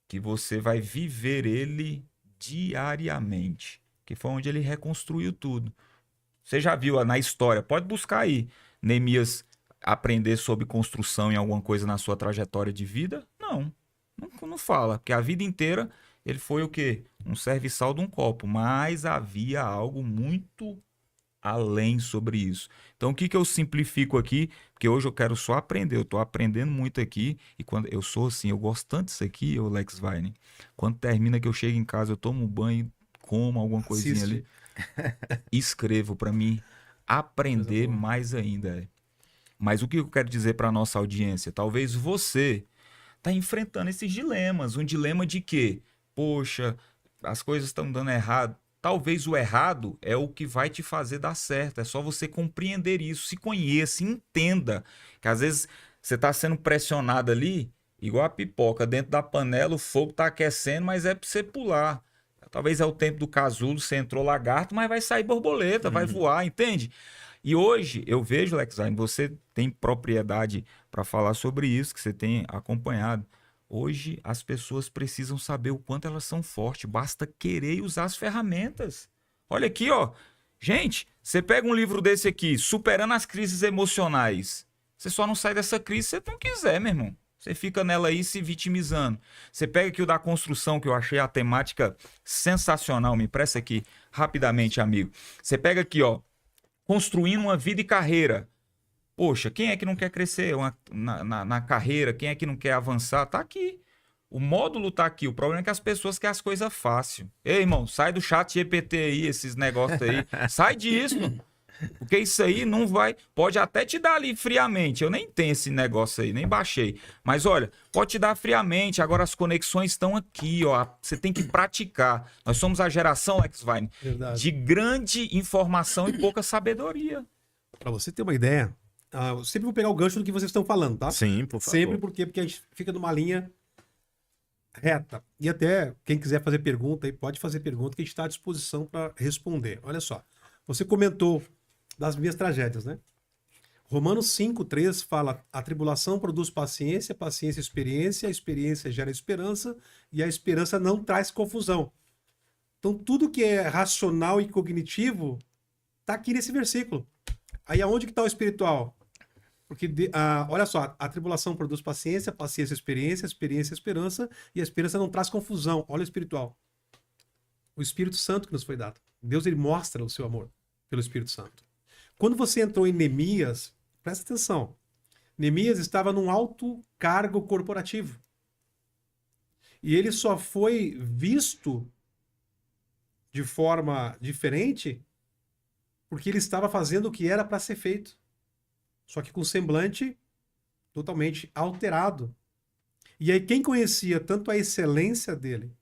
Speaker 2: que você vai viver ele diariamente. Que foi onde ele reconstruiu tudo. Você já viu na história, pode buscar aí, Neemias aprender sobre construção em alguma coisa na sua trajetória de vida? Não fala, porque a vida inteira ele foi o quê? Um serviçal de um copo, mas havia algo muito além sobre isso. Então, o que eu simplifico aqui? Porque hoje eu quero só aprender, eu estou aprendendo muito aqui, e quando eu sou assim, eu gosto tanto disso aqui, o Lex Weiner, quando termina que eu chego em casa, eu tomo um banho, como alguma coisinha
Speaker 3: Assiste.
Speaker 2: ali, escrevo para mim aprender
Speaker 3: Coisa boa.
Speaker 2: mais ainda. Mas o que eu quero dizer para nossa audiência? Talvez você está enfrentando esses dilemas. Um dilema de que, poxa, as coisas estão dando errado. Talvez o errado é o que vai te fazer dar certo. É só você compreender isso, se conheça, entenda. Que às vezes você está sendo pressionado ali, igual a pipoca, dentro da panela, o fogo está aquecendo, mas é para você pular. Talvez é o tempo do casulo, você entrou lagarto, mas vai sair borboleta, vai voar, entende? E hoje eu vejo, Lexine, você tem propriedade para falar sobre isso, que você tem acompanhado. Hoje as pessoas precisam saber o quanto elas são fortes, basta querer usar as ferramentas. Olha aqui, ó. Gente, você pega um livro desse aqui, Superando as Crises Emocionais. Você só não sai dessa crise se você não quiser, meu irmão. Você fica nela aí se vitimizando. Você pega aqui o da construção, que eu achei a temática sensacional. Me empresta aqui rapidamente, amigo. Você pega aqui, ó. Construindo uma vida e carreira. Poxa, quem é que não quer crescer na carreira? Quem é que não quer avançar? Tá aqui. O módulo tá aqui. O problema é que as pessoas querem as coisas fácil. Ei, irmão, sai do chat GPT aí, esses negócios aí. Sai disso, mano. Porque isso aí não vai... Pode até te dar ali friamente. Eu nem tenho esse negócio aí, nem baixei. Mas olha, pode te dar friamente. Agora as conexões estão aqui, ó. Você tem que praticar. Nós somos a geração, Lex Weiner,
Speaker 3: Verdade.
Speaker 2: de grande informação e pouca sabedoria.
Speaker 3: Para você ter uma ideia, eu sempre vou pegar o gancho do que vocês estão falando, tá?
Speaker 1: Sim, por favor.
Speaker 3: Sempre porque a gente fica numa linha reta. E até quem quiser fazer pergunta aí, pode fazer pergunta que a gente está à disposição para responder. Olha só, você comentou das minhas tragédias, né? Romanos 5:3 fala: a tribulação produz paciência, paciência experiência, a experiência gera esperança e a esperança não traz confusão. Então tudo que é racional e cognitivo tá aqui nesse versículo. Aí aonde que tá o espiritual? Porque, olha só, a tribulação produz paciência, paciência experiência, experiência esperança e a esperança não traz confusão. Olha o espiritual. O Espírito Santo que nos foi dado. Deus, ele mostra o seu amor pelo Espírito Santo. Quando você entrou em Neemias, presta atenção. Neemias estava num alto cargo corporativo. E ele só foi visto de forma diferente porque ele estava fazendo o que era para ser feito. Só que com semblante totalmente alterado. E aí quem conhecia tanto a excelência dele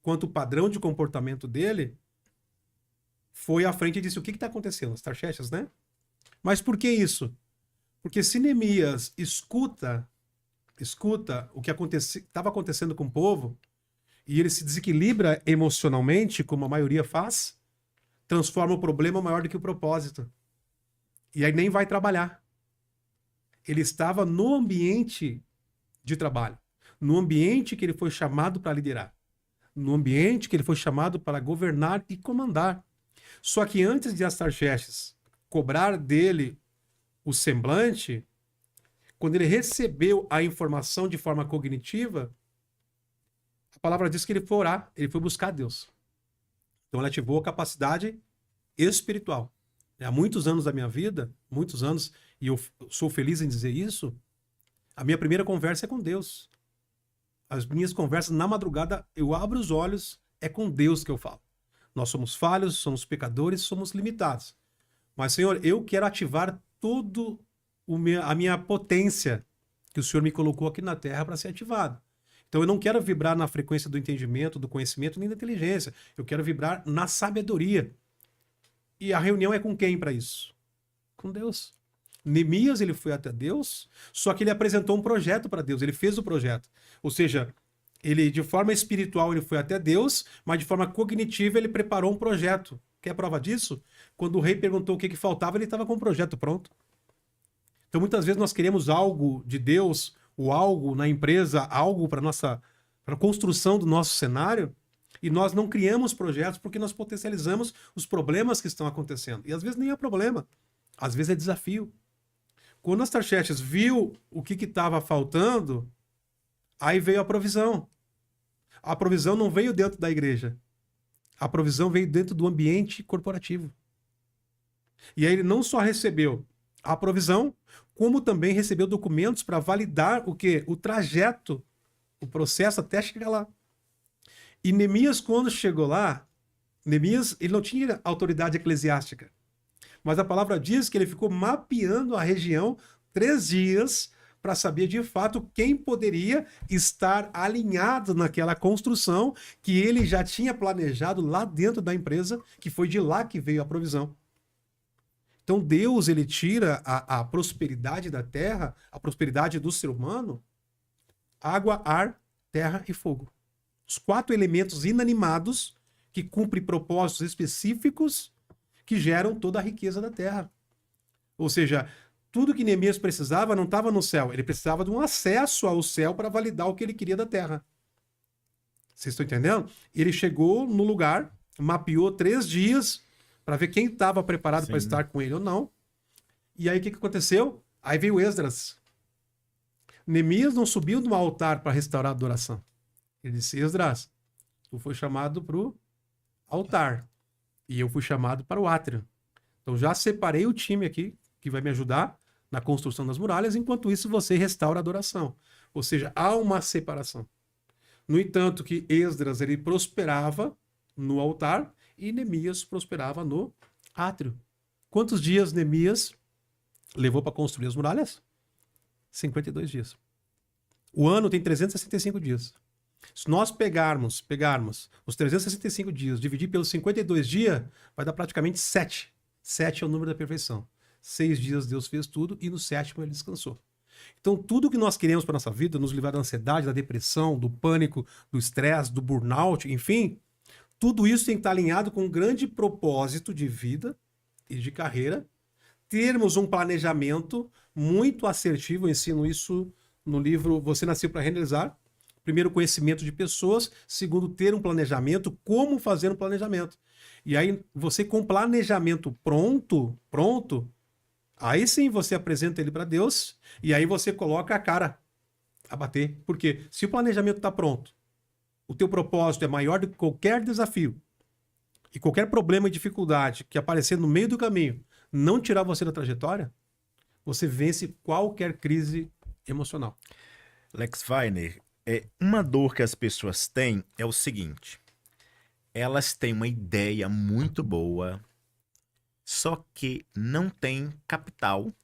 Speaker 3: quanto o padrão de comportamento dele foi à frente e disse: o que está acontecendo? As Tarxexas, né? Mas por que isso? Porque se Neemias escuta escuta o que estava acontecendo com o povo e ele se desequilibra emocionalmente, como a maioria faz, transforma o problema maior do que o propósito. E aí nem vai trabalhar. Ele estava no ambiente de trabalho, no ambiente que ele foi chamado para liderar, no ambiente que ele foi chamado para governar e comandar. Só que antes de Astarxerxes cobrar dele o semblante, quando ele recebeu a informação de forma cognitiva, a palavra diz que ele foi orar, ele foi buscar Deus. Então ele ativou a capacidade espiritual. Há muitos anos da minha vida, muitos anos, e eu sou feliz em dizer isso, a minha primeira conversa é com Deus. As minhas conversas na madrugada, eu abro os olhos, é com Deus que eu falo. Nós somos falhos, somos pecadores, somos limitados. Mas, Senhor, eu quero ativar todo a minha potência que o Senhor me colocou aqui na Terra para ser ativado. Então eu não quero vibrar na frequência do entendimento, do conhecimento, nem da inteligência. Eu quero vibrar na sabedoria. E a reunião é com quem para isso? Com Deus. Neemias, ele foi até Deus, só que ele apresentou um projeto para Deus, ele fez o projeto. Ou seja, ele de forma espiritual ele foi até Deus, mas de forma cognitiva ele preparou um projeto. Quer prova disso? Quando o rei perguntou o que faltava, ele estava com o projeto pronto. Então muitas vezes nós queremos algo de Deus, ou algo na empresa, algo para a construção do nosso cenário, e nós não criamos projetos porque nós potencializamos os problemas que estão acontecendo. E às vezes nem é problema, às vezes é desafio. Quando Astarxerxes viu o que estava faltando, aí veio a provisão. A provisão não veio dentro da igreja. A provisão veio dentro do ambiente corporativo. E aí ele não só recebeu a provisão, como também recebeu documentos para validar o quê? O trajeto, o processo até chegar lá. E Neemias, quando chegou lá, Neemias, ele não tinha autoridade eclesiástica. Mas a palavra diz que ele ficou mapeando a região 3 dias para saber de fato quem poderia estar alinhado naquela construção que ele já tinha planejado lá dentro da empresa, que foi de lá que veio a provisão. Então Deus, ele tira a prosperidade da terra, a prosperidade do ser humano, água, ar, terra e fogo. Os 4 elementos inanimados que cumprem propósitos específicos que geram toda a riqueza da terra. Ou seja, tudo que Neemias precisava não estava no céu, ele precisava de um acesso ao céu para validar o que ele queria da terra. Vocês estão entendendo? Ele chegou no lugar, mapeou 3 dias para ver quem estava preparado para estar com ele ou não. E aí o que aconteceu? Aí veio Esdras. Neemias não subiu no altar para restaurar a adoração. Ele disse: Esdras, tu foi chamado para o altar. E eu fui chamado para o átrio. Então já separei o time aqui que vai me ajudar na construção das muralhas, enquanto isso você restaura a adoração. Ou seja, há uma separação. No entanto, que Esdras ele prosperava no altar e Neemias prosperava no átrio. Quantos dias Neemias levou para construir as muralhas? 52 dias. O ano tem 365 dias. Se nós pegarmos os 365 dias, dividir pelos 52 dias, vai dar praticamente 7. 7 é o número da perfeição. 6 dias Deus fez tudo e no 7º ele descansou. Então tudo que nós queremos para a nossa vida, nos livrar da ansiedade, da depressão, do pânico, do estresse, do burnout, enfim, tudo isso tem que estar alinhado com um grande propósito de vida e de carreira, termos um planejamento muito assertivo, eu ensino isso no livro Você Nasceu para Realizar. Primeiro, conhecimento de pessoas. Segundo, ter um planejamento, como fazer um planejamento. E aí, você com planejamento pronto, aí sim você apresenta ele para Deus e aí você coloca a cara a bater. Porque se o planejamento está pronto, o teu propósito é maior do que qualquer desafio e qualquer problema e dificuldade que aparecer no meio do caminho não tirar você da trajetória, você vence qualquer crise emocional.
Speaker 1: Lex Weiner, uma dor que as pessoas têm é o seguinte: elas têm uma ideia muito boa, só que não tem capital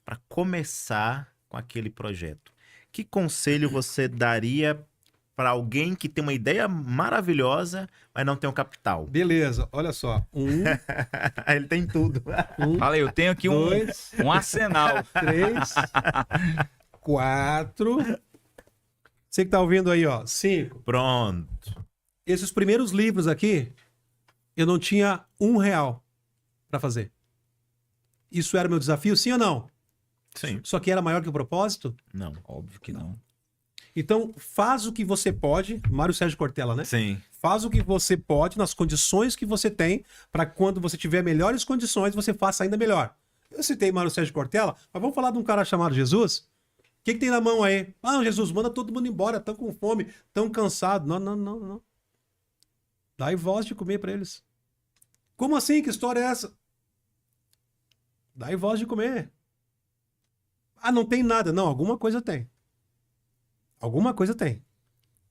Speaker 1: para começar com aquele projeto. Que conselho você daria para alguém que tem uma ideia maravilhosa, mas não tem um capital?
Speaker 3: Beleza, olha só.
Speaker 1: Ele tem tudo.
Speaker 2: Fala aí, eu tenho aqui
Speaker 3: 2,
Speaker 2: um arsenal.
Speaker 3: 3. 4. Você que tá ouvindo aí, ó. 5.
Speaker 1: Pronto.
Speaker 3: Esses primeiros livros aqui, eu não tinha R$1 para fazer. Isso era meu desafio, sim ou não?
Speaker 1: Sim.
Speaker 3: Só que era maior que o propósito?
Speaker 1: Não.
Speaker 2: Óbvio que não.
Speaker 3: Então, faz o que você pode. Mário Sérgio Cortella, né?
Speaker 1: Sim.
Speaker 3: Faz o que você pode nas condições que você tem, para quando você tiver melhores condições, você faça ainda melhor. Eu citei Mário Sérgio Cortella, mas vamos falar de um cara chamado Jesus? O que tem na mão aí? Ah, Jesus, manda todo mundo embora, estão com fome, estão cansados. Não, não, não, não. Dai voz de comer para eles. Como assim? Que história é essa? Dai voz de comer. Ah, não tem nada. Não, alguma coisa tem. Alguma coisa tem.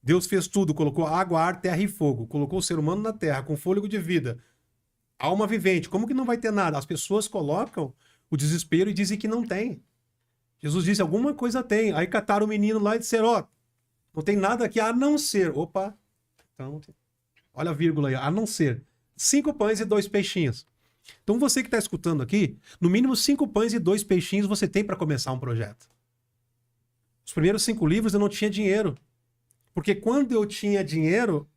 Speaker 3: Deus fez tudo, colocou água, ar, terra e fogo. Colocou o ser humano na terra, com fôlego de vida. Alma vivente. Como que não vai ter nada? As pessoas colocam o desespero e dizem que não tem. Jesus disse, alguma coisa tem. Aí cataram o menino lá e disseram, ó, não tem nada aqui a não ser. Opa, então, olha a vírgula aí, a não ser. 5 pães e 2 peixinhos. Então você que está escutando aqui, no mínimo 5 pães e 2 peixinhos você tem para começar um projeto. Os primeiros 5 livros eu não tinha dinheiro. Porque quando eu tinha dinheiro,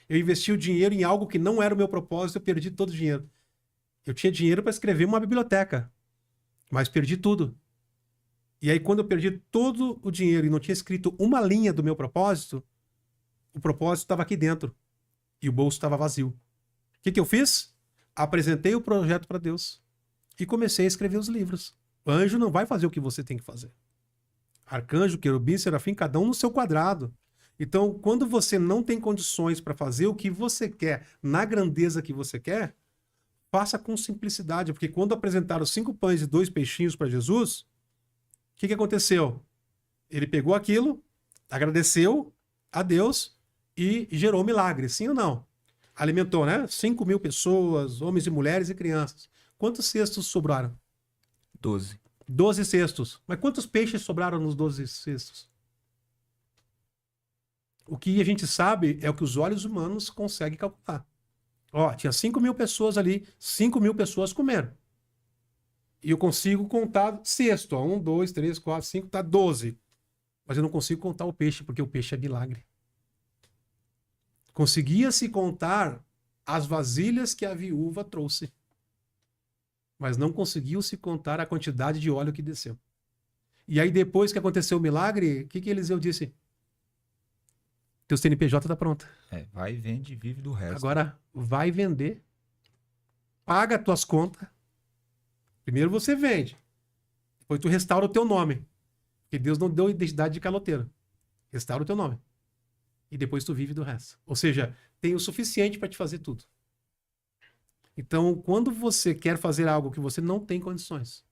Speaker 3: eu investi o dinheiro em algo que não era o meu propósito, eu perdi todo o dinheiro. Eu tinha dinheiro para escrever uma biblioteca, mas perdi tudo. E aí quando eu perdi todo o dinheiro e não tinha escrito uma linha do meu propósito, o propósito estava aqui dentro e o bolso estava vazio. O que eu fiz? Apresentei o projeto para Deus e comecei a escrever os livros. O anjo não vai fazer o que você tem que fazer. Arcanjo, querubim, serafim, cada um no seu quadrado. Então, quando você não tem condições para fazer o que você quer, na grandeza que você quer, faça com simplicidade. Porque quando apresentaram 5 pães e 2 peixinhos para Jesus, o que aconteceu? Ele pegou aquilo, agradeceu a Deus e gerou milagre, sim ou não? Alimentou, né? 5.000 pessoas, homens e mulheres e crianças. Quantos cestos sobraram?
Speaker 2: 12.
Speaker 3: 12 cestos. Mas quantos peixes sobraram nos 12 cestos? O que a gente sabe é o que os olhos humanos conseguem calcular. Ó, tinha 5.000 pessoas ali, 5.000 pessoas comeram. E eu consigo contar cesto. Ó, 1, 2, 3, 4, 5, tá 12. Mas eu não consigo contar o peixe, porque o peixe é milagre. Conseguia-se contar as vasilhas que a viúva trouxe. Mas não conseguiu-se contar a quantidade de óleo que desceu. E aí, depois que aconteceu o milagre, o que Eliseu disse? Teu CNPJ tá pronto.
Speaker 2: Vai, vende e vive do resto.
Speaker 3: Agora, vai vender. Paga as tuas contas. Primeiro você vende. Depois tu restaura o teu nome. Porque Deus não deu identidade de caloteiro. Restaura o teu nome. E depois tu vive do resto. Ou seja, tem o suficiente para te fazer tudo. Então, quando você quer fazer algo que você não tem condições,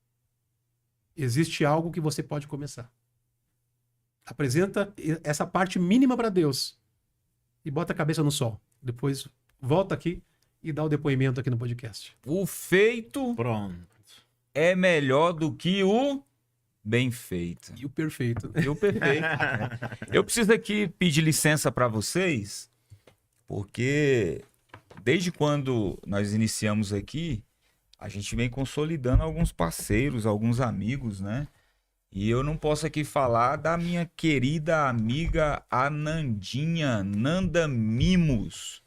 Speaker 3: existe algo que você pode começar. Apresenta essa parte mínima para Deus e bota a cabeça no sol. Depois volta aqui e dá o depoimento aqui no podcast.
Speaker 2: O feito
Speaker 1: Pronto.
Speaker 2: é melhor do que o bem feito.
Speaker 3: E o perfeito.
Speaker 2: E o perfeito. Eu preciso aqui pedir licença para vocês, porque desde quando nós iniciamos aqui, a gente vem consolidando alguns parceiros, alguns amigos, né? E eu não posso aqui falar da minha querida amiga Anandinha, Nanda Mimos.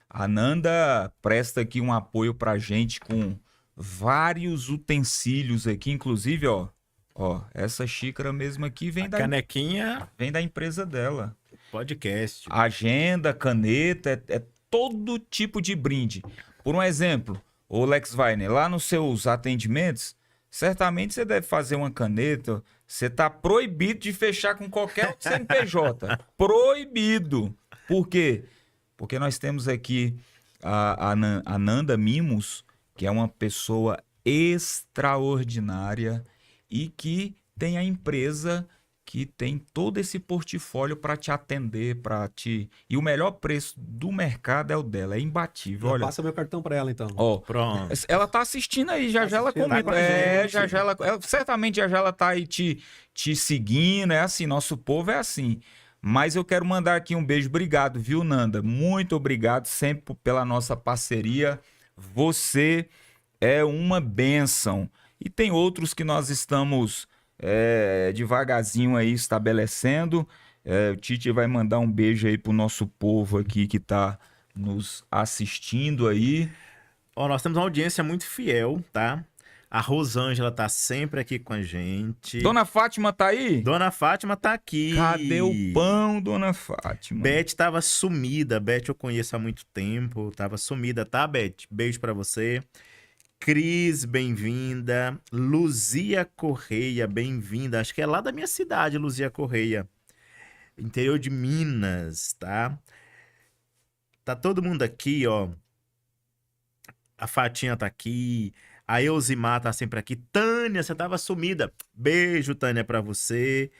Speaker 2: A Nanda presta aqui um apoio pra gente com vários utensílios aqui, inclusive, ó, essa xícara mesmo aqui vem
Speaker 1: Canequinha,
Speaker 2: vem da empresa dela.
Speaker 1: podcast.
Speaker 2: Agenda, caneta, é todo tipo de brinde. Por um exemplo, o Lex Weiner, lá nos seus atendimentos, certamente você deve fazer uma caneta. Você está proibido de fechar com qualquer outro CNPJ. Proibido. Por quê? Porque nós temos aqui a Nanda Mimos, que é uma pessoa extraordinária e que tem a empresa que tem todo esse portfólio para te atender, E o melhor preço do mercado é o dela, é imbatível. Olha,
Speaker 3: Passa meu cartão para ela, então.
Speaker 2: ó,
Speaker 1: Pronto.
Speaker 2: ela tá assistindo aí, já ela
Speaker 3: assistindo,
Speaker 2: comenta.
Speaker 3: tá com a gente.
Speaker 2: Já ela, certamente já ela tá aí te seguindo, é assim, nosso povo é assim. Mas eu quero mandar aqui um beijo, obrigado, viu, Nanda? Muito obrigado sempre pela nossa parceria. Você é uma bênção. E tem outros que nós estamos devagarzinho aí estabelecendo. O Tite vai mandar um beijo aí pro nosso povo aqui que tá nos assistindo aí.
Speaker 1: Ó, nós temos uma audiência muito fiel, tá? A Rosângela tá sempre aqui com a gente.
Speaker 2: Dona Fátima tá aí?
Speaker 1: Dona Fátima tá aqui.
Speaker 2: Cadê o pão, Dona Fátima?
Speaker 1: Beth tava sumida. Beth eu conheço há muito tempo. Tava sumida, tá, Beth? Beijo pra você. Cris, bem-vinda. Luzia Correia, bem-vinda. Acho que é lá da minha cidade, Luzia Correia. Interior de Minas, tá? Tá todo mundo aqui, ó. A Fatinha tá aqui. A Elzimar tá sempre aqui. Tânia, você tava sumida. Beijo, Tânia, pra você,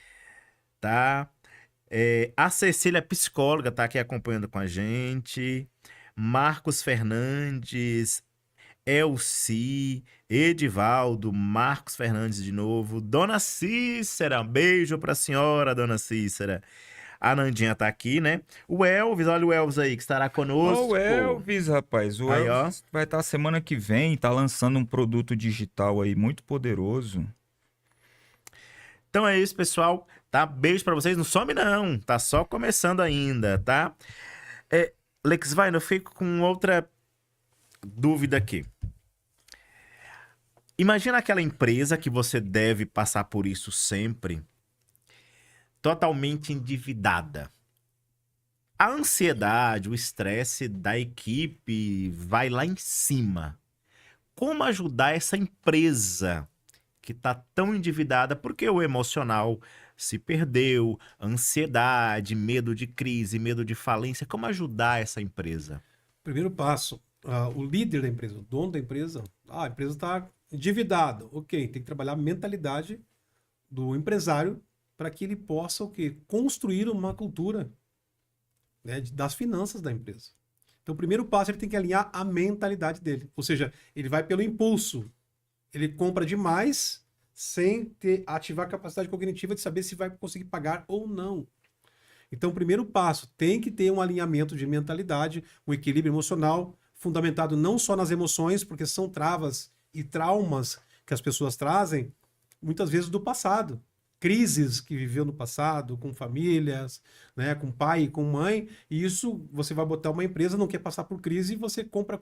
Speaker 1: tá? A Cecília, psicóloga, tá aqui acompanhando com a gente. Marcos Fernandes, Elci, Edivaldo, Marcos Fernandes de novo. Dona Cícera, beijo pra senhora, Dona Cícera. A Nandinha tá aqui, né? O Elvis, olha o Elvis aí, que estará conosco.
Speaker 2: O Elvis, rapaz. O
Speaker 1: Aí, ó.
Speaker 2: Elvis vai estar semana que vem, tá lançando um produto digital aí muito poderoso.
Speaker 1: Então é isso, pessoal. Tá? Beijo pra vocês. Não some, não. Tá só começando ainda, tá? Lex Vai, eu fico com outra dúvida aqui. Imagina aquela empresa que você deve passar por isso sempre, totalmente endividada. A ansiedade, o estresse da equipe vai lá em cima. Como ajudar essa empresa que está tão endividada porque o emocional se perdeu, ansiedade, medo de crise, medo de falência? Como ajudar essa empresa?
Speaker 3: Primeiro passo, o líder da empresa, o dono da empresa, a empresa está endividada. Ok, tem que trabalhar a mentalidade do empresário para que ele possa o quê? Construir uma cultura, né, das finanças da empresa. Então, o primeiro passo, ele tem que alinhar a mentalidade dele. Ou seja, ele vai pelo impulso. Ele compra demais sem ativar a capacidade cognitiva de saber se vai conseguir pagar ou não. Então, o primeiro passo, tem que ter um alinhamento de mentalidade, um equilíbrio emocional, fundamentado não só nas emoções, porque são travas e traumas que as pessoas trazem, muitas vezes do passado. Crises que viveu no passado, com famílias, né, com pai e com mãe, e isso você vai botar uma empresa, não quer passar por crise, e você compra,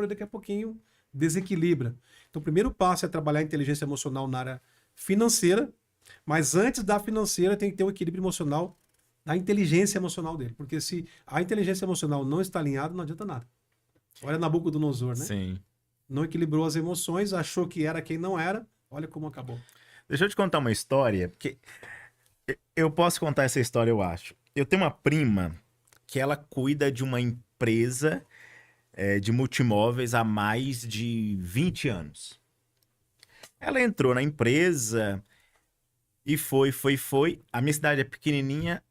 Speaker 3: e daqui a pouquinho desequilibra. Então, o primeiro passo é trabalhar a inteligência emocional na área financeira, mas antes da financeira tem que ter um equilíbrio emocional da inteligência emocional dele, porque se a inteligência emocional não está alinhada, não adianta nada. Olha Nabucodonosor, né?
Speaker 1: Sim.
Speaker 3: Não equilibrou as emoções, achou que era quem não era, olha como acabou.
Speaker 1: Deixa eu te contar uma história, porque eu posso contar essa história, eu acho. Eu tenho uma prima que ela cuida de uma empresa de multimóveis há mais de 20 anos. Ela entrou na empresa e foi. A minha cidade é pequenininha.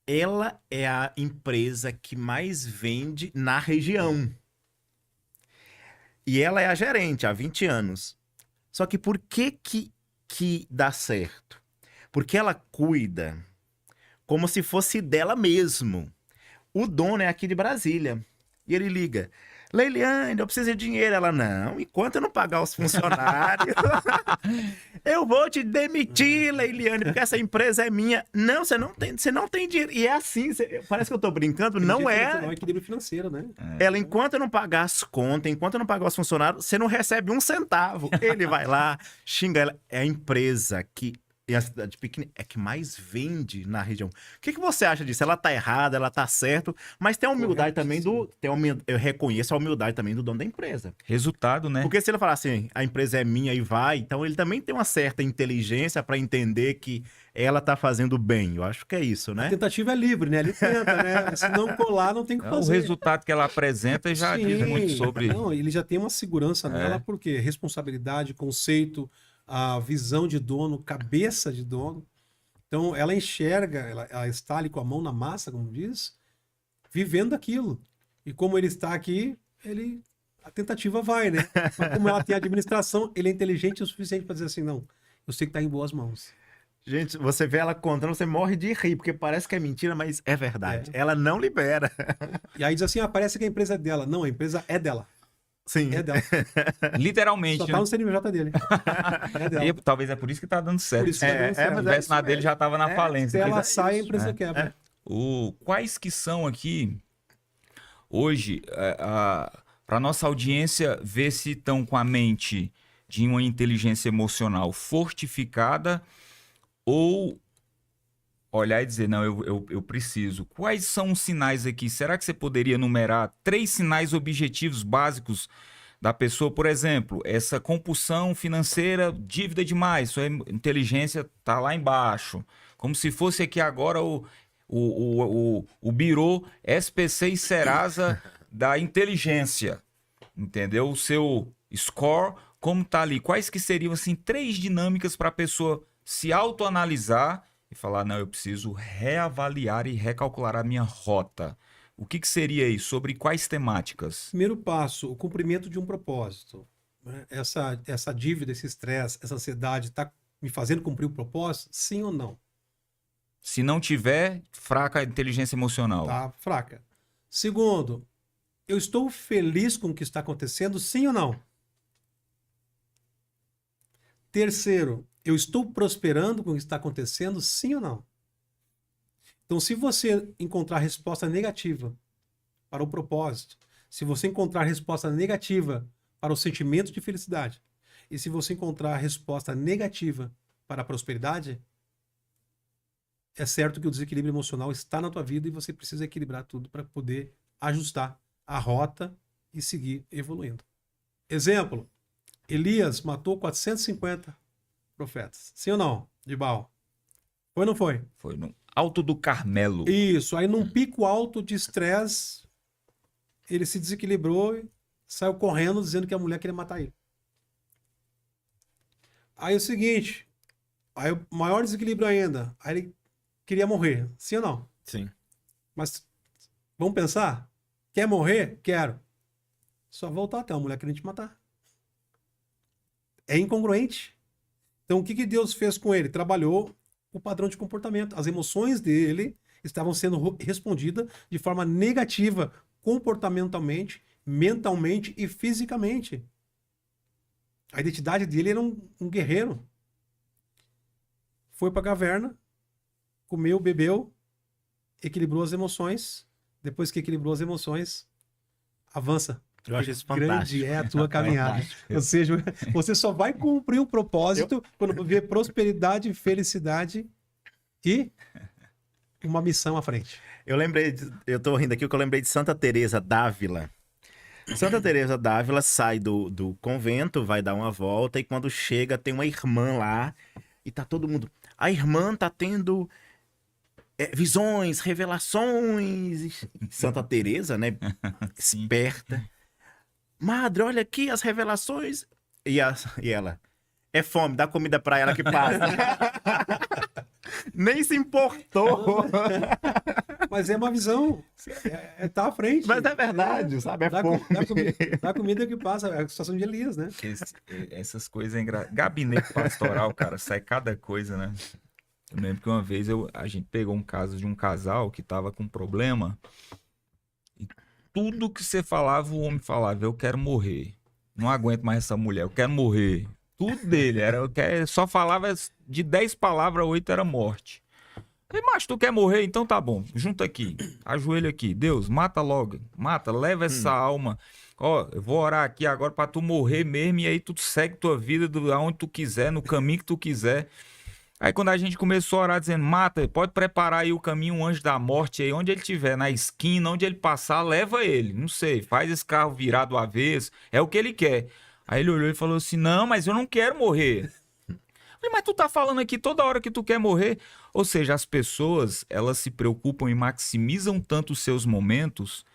Speaker 1: Ela é a empresa que mais vende na região. E ela é a gerente há 20 anos. Só que por que dá certo? Porque ela cuida como se fosse dela mesmo. O dono é aqui de Brasília. E ele liga: Leiliane, eu preciso de dinheiro. Ela: não, enquanto eu não pagar os funcionários, eu vou te demitir, Leiliane, porque essa empresa é minha. Não, você não tem dinheiro. E é assim, parece que eu tô brincando, não é.
Speaker 3: Não é equilíbrio financeiro, né?
Speaker 1: Ela, enquanto eu não pagar as contas, enquanto eu não pagar os funcionários, você não recebe um centavo. Ele vai lá, xinga ela. É a empresa que, e a cidade pequena, é que mais vende na região. O que você acha disso? Ela tá errada, ela tá certo, mas tem a humildade também eu reconheço a humildade também do dono da empresa.
Speaker 2: Resultado, né?
Speaker 1: Porque se ele falar assim, a empresa é minha e vai, então ele também tem uma certa inteligência para entender que ela tá fazendo bem. Eu acho que é isso, né?
Speaker 3: A tentativa é livre, né? Ele tenta, né? Se não colar, não tem o que
Speaker 2: O
Speaker 3: fazer.
Speaker 2: resultado que ela apresenta já diz muito sobre...
Speaker 3: Não, ele já tem uma segurança nela, porque responsabilidade, conceito, a visão de dono, cabeça de dono. Então, ela enxerga, ela está ali com a mão na massa, como diz, vivendo aquilo. E como ele está aqui, a tentativa vai, né? Mas como ela tem administração, ele é inteligente o suficiente para dizer assim, não, eu sei que está em boas mãos.
Speaker 1: Gente, você vê ela contando, você morre de rir, porque parece que é mentira, mas é verdade. Ela não libera.
Speaker 3: E aí diz assim, parece que a empresa é dela. Não, a empresa é dela.
Speaker 1: Sim.
Speaker 3: É dela.
Speaker 2: Literalmente,
Speaker 3: Só
Speaker 2: né?
Speaker 3: tá no CNPJ dele. É dela.
Speaker 2: E talvez é por isso que tá dando certo.
Speaker 3: Por isso que tá dando certo.
Speaker 2: Se
Speaker 1: mas
Speaker 2: tivesse
Speaker 1: isso
Speaker 2: na dele,
Speaker 1: mesmo.
Speaker 2: já tava na
Speaker 1: É,
Speaker 2: falência.
Speaker 3: Se ela
Speaker 2: Mas é
Speaker 3: sai, a
Speaker 2: isso.
Speaker 3: empresa quebra.
Speaker 2: Quais que são aqui, hoje, para nossa audiência ver se estão com a mente de uma inteligência emocional fortificada ou olhar e dizer, não, eu preciso. Quais são os sinais aqui? Será que você poderia enumerar 3 sinais objetivos básicos da pessoa? Por exemplo, essa compulsão financeira, dívida demais, sua inteligência está lá embaixo. Como se fosse aqui agora o Birô SPC e Serasa da inteligência. Entendeu? O seu score, como tá ali. Quais que seriam, assim, 3 dinâmicas para a pessoa se autoanalisar e falar, não, eu preciso reavaliar e recalcular a minha rota. O que seria isso? Sobre quais temáticas?
Speaker 3: Primeiro passo, o cumprimento de um propósito. Né? Essa dívida, esse estresse, essa ansiedade está me fazendo cumprir o propósito? Sim ou não?
Speaker 2: Se não tiver, fraca inteligência emocional.
Speaker 3: Tá fraca. Segundo, eu estou feliz com o que está acontecendo? Sim ou não? Terceiro, eu estou prosperando com o que está acontecendo? Sim ou não? Então, se você encontrar resposta negativa para o propósito, se você encontrar resposta negativa para o sentimento de felicidade, e se você encontrar resposta negativa para a prosperidade, é certo que o desequilíbrio emocional está na tua vida e você precisa equilibrar tudo para poder ajustar a rota e seguir evoluindo. Exemplo, Elias matou 450 profetas. Sim ou não, de Baal? Foi ou não foi?
Speaker 2: Foi no Alto do Carmelo.
Speaker 3: Isso. Aí num pico alto de estresse, ele se desequilibrou e saiu correndo dizendo que a mulher queria matar ele. Aí é o seguinte, aí o maior desequilíbrio ainda, aí ele queria morrer. Sim ou não?
Speaker 1: Sim.
Speaker 3: Mas vamos pensar? Quer morrer? Quero. Só voltar até a mulher querendo te matar. É incongruente. Então, o que Deus fez com ele? Trabalhou o padrão de comportamento. As emoções dele estavam sendo respondidas de forma negativa, comportamentalmente, mentalmente e fisicamente. A identidade dele era um guerreiro. Foi para a caverna, comeu, bebeu, equilibrou as emoções. Depois que equilibrou as emoções, avança.
Speaker 1: Eu acho isso
Speaker 3: Grande
Speaker 1: fantástico.
Speaker 3: é a tua caminhada. Ou seja, você só vai cumprir o propósito quando ver prosperidade, felicidade e uma missão à frente.
Speaker 1: Eu tô rindo aqui porque eu lembrei de Santa Teresa d'Ávila. Santa Teresa d'Ávila sai do convento, vai dar uma volta e quando chega tem uma irmã lá e tá todo mundo... A irmã tá tendo visões, revelações. Santa Teresa, né? Esperta. Madre, olha aqui as revelações. E ela, é fome, dá comida pra ela que passa. Nem se importou.
Speaker 3: Mas é uma visão. Tá à frente.
Speaker 1: Mas é verdade, sabe? É fome.
Speaker 3: Dá comida que passa. É a situação de Elias, né?
Speaker 2: Essas coisas Gabinete pastoral, cara, sai cada coisa, né? Eu lembro que uma vez a gente pegou um caso de um casal que tava com problema e tudo que você falava, o homem falava, eu quero morrer. Não aguento mais essa mulher, eu quero morrer. Tudo dele, só falava de 10 palavras, 8 era morte. Falei, mas tu quer morrer? Então tá bom, junta aqui, ajoelha aqui. Deus, mata logo, mata, leva essa alma. Ó, eu vou orar aqui agora pra tu morrer mesmo e aí tu segue tua vida aonde tu quiser, no caminho que tu quiser. Aí quando a gente começou a orar dizendo, mata, pode preparar aí o caminho, um anjo da morte aí, onde ele estiver, na esquina, onde ele passar, leva ele, não sei, faz esse carro virar do avesso, é o que ele quer. Aí ele olhou e falou assim, não, mas eu não quero morrer. Eu falei, mas tu tá falando aqui toda hora que tu quer morrer. Ou seja, as pessoas, elas se preocupam e maximizam tanto os seus momentos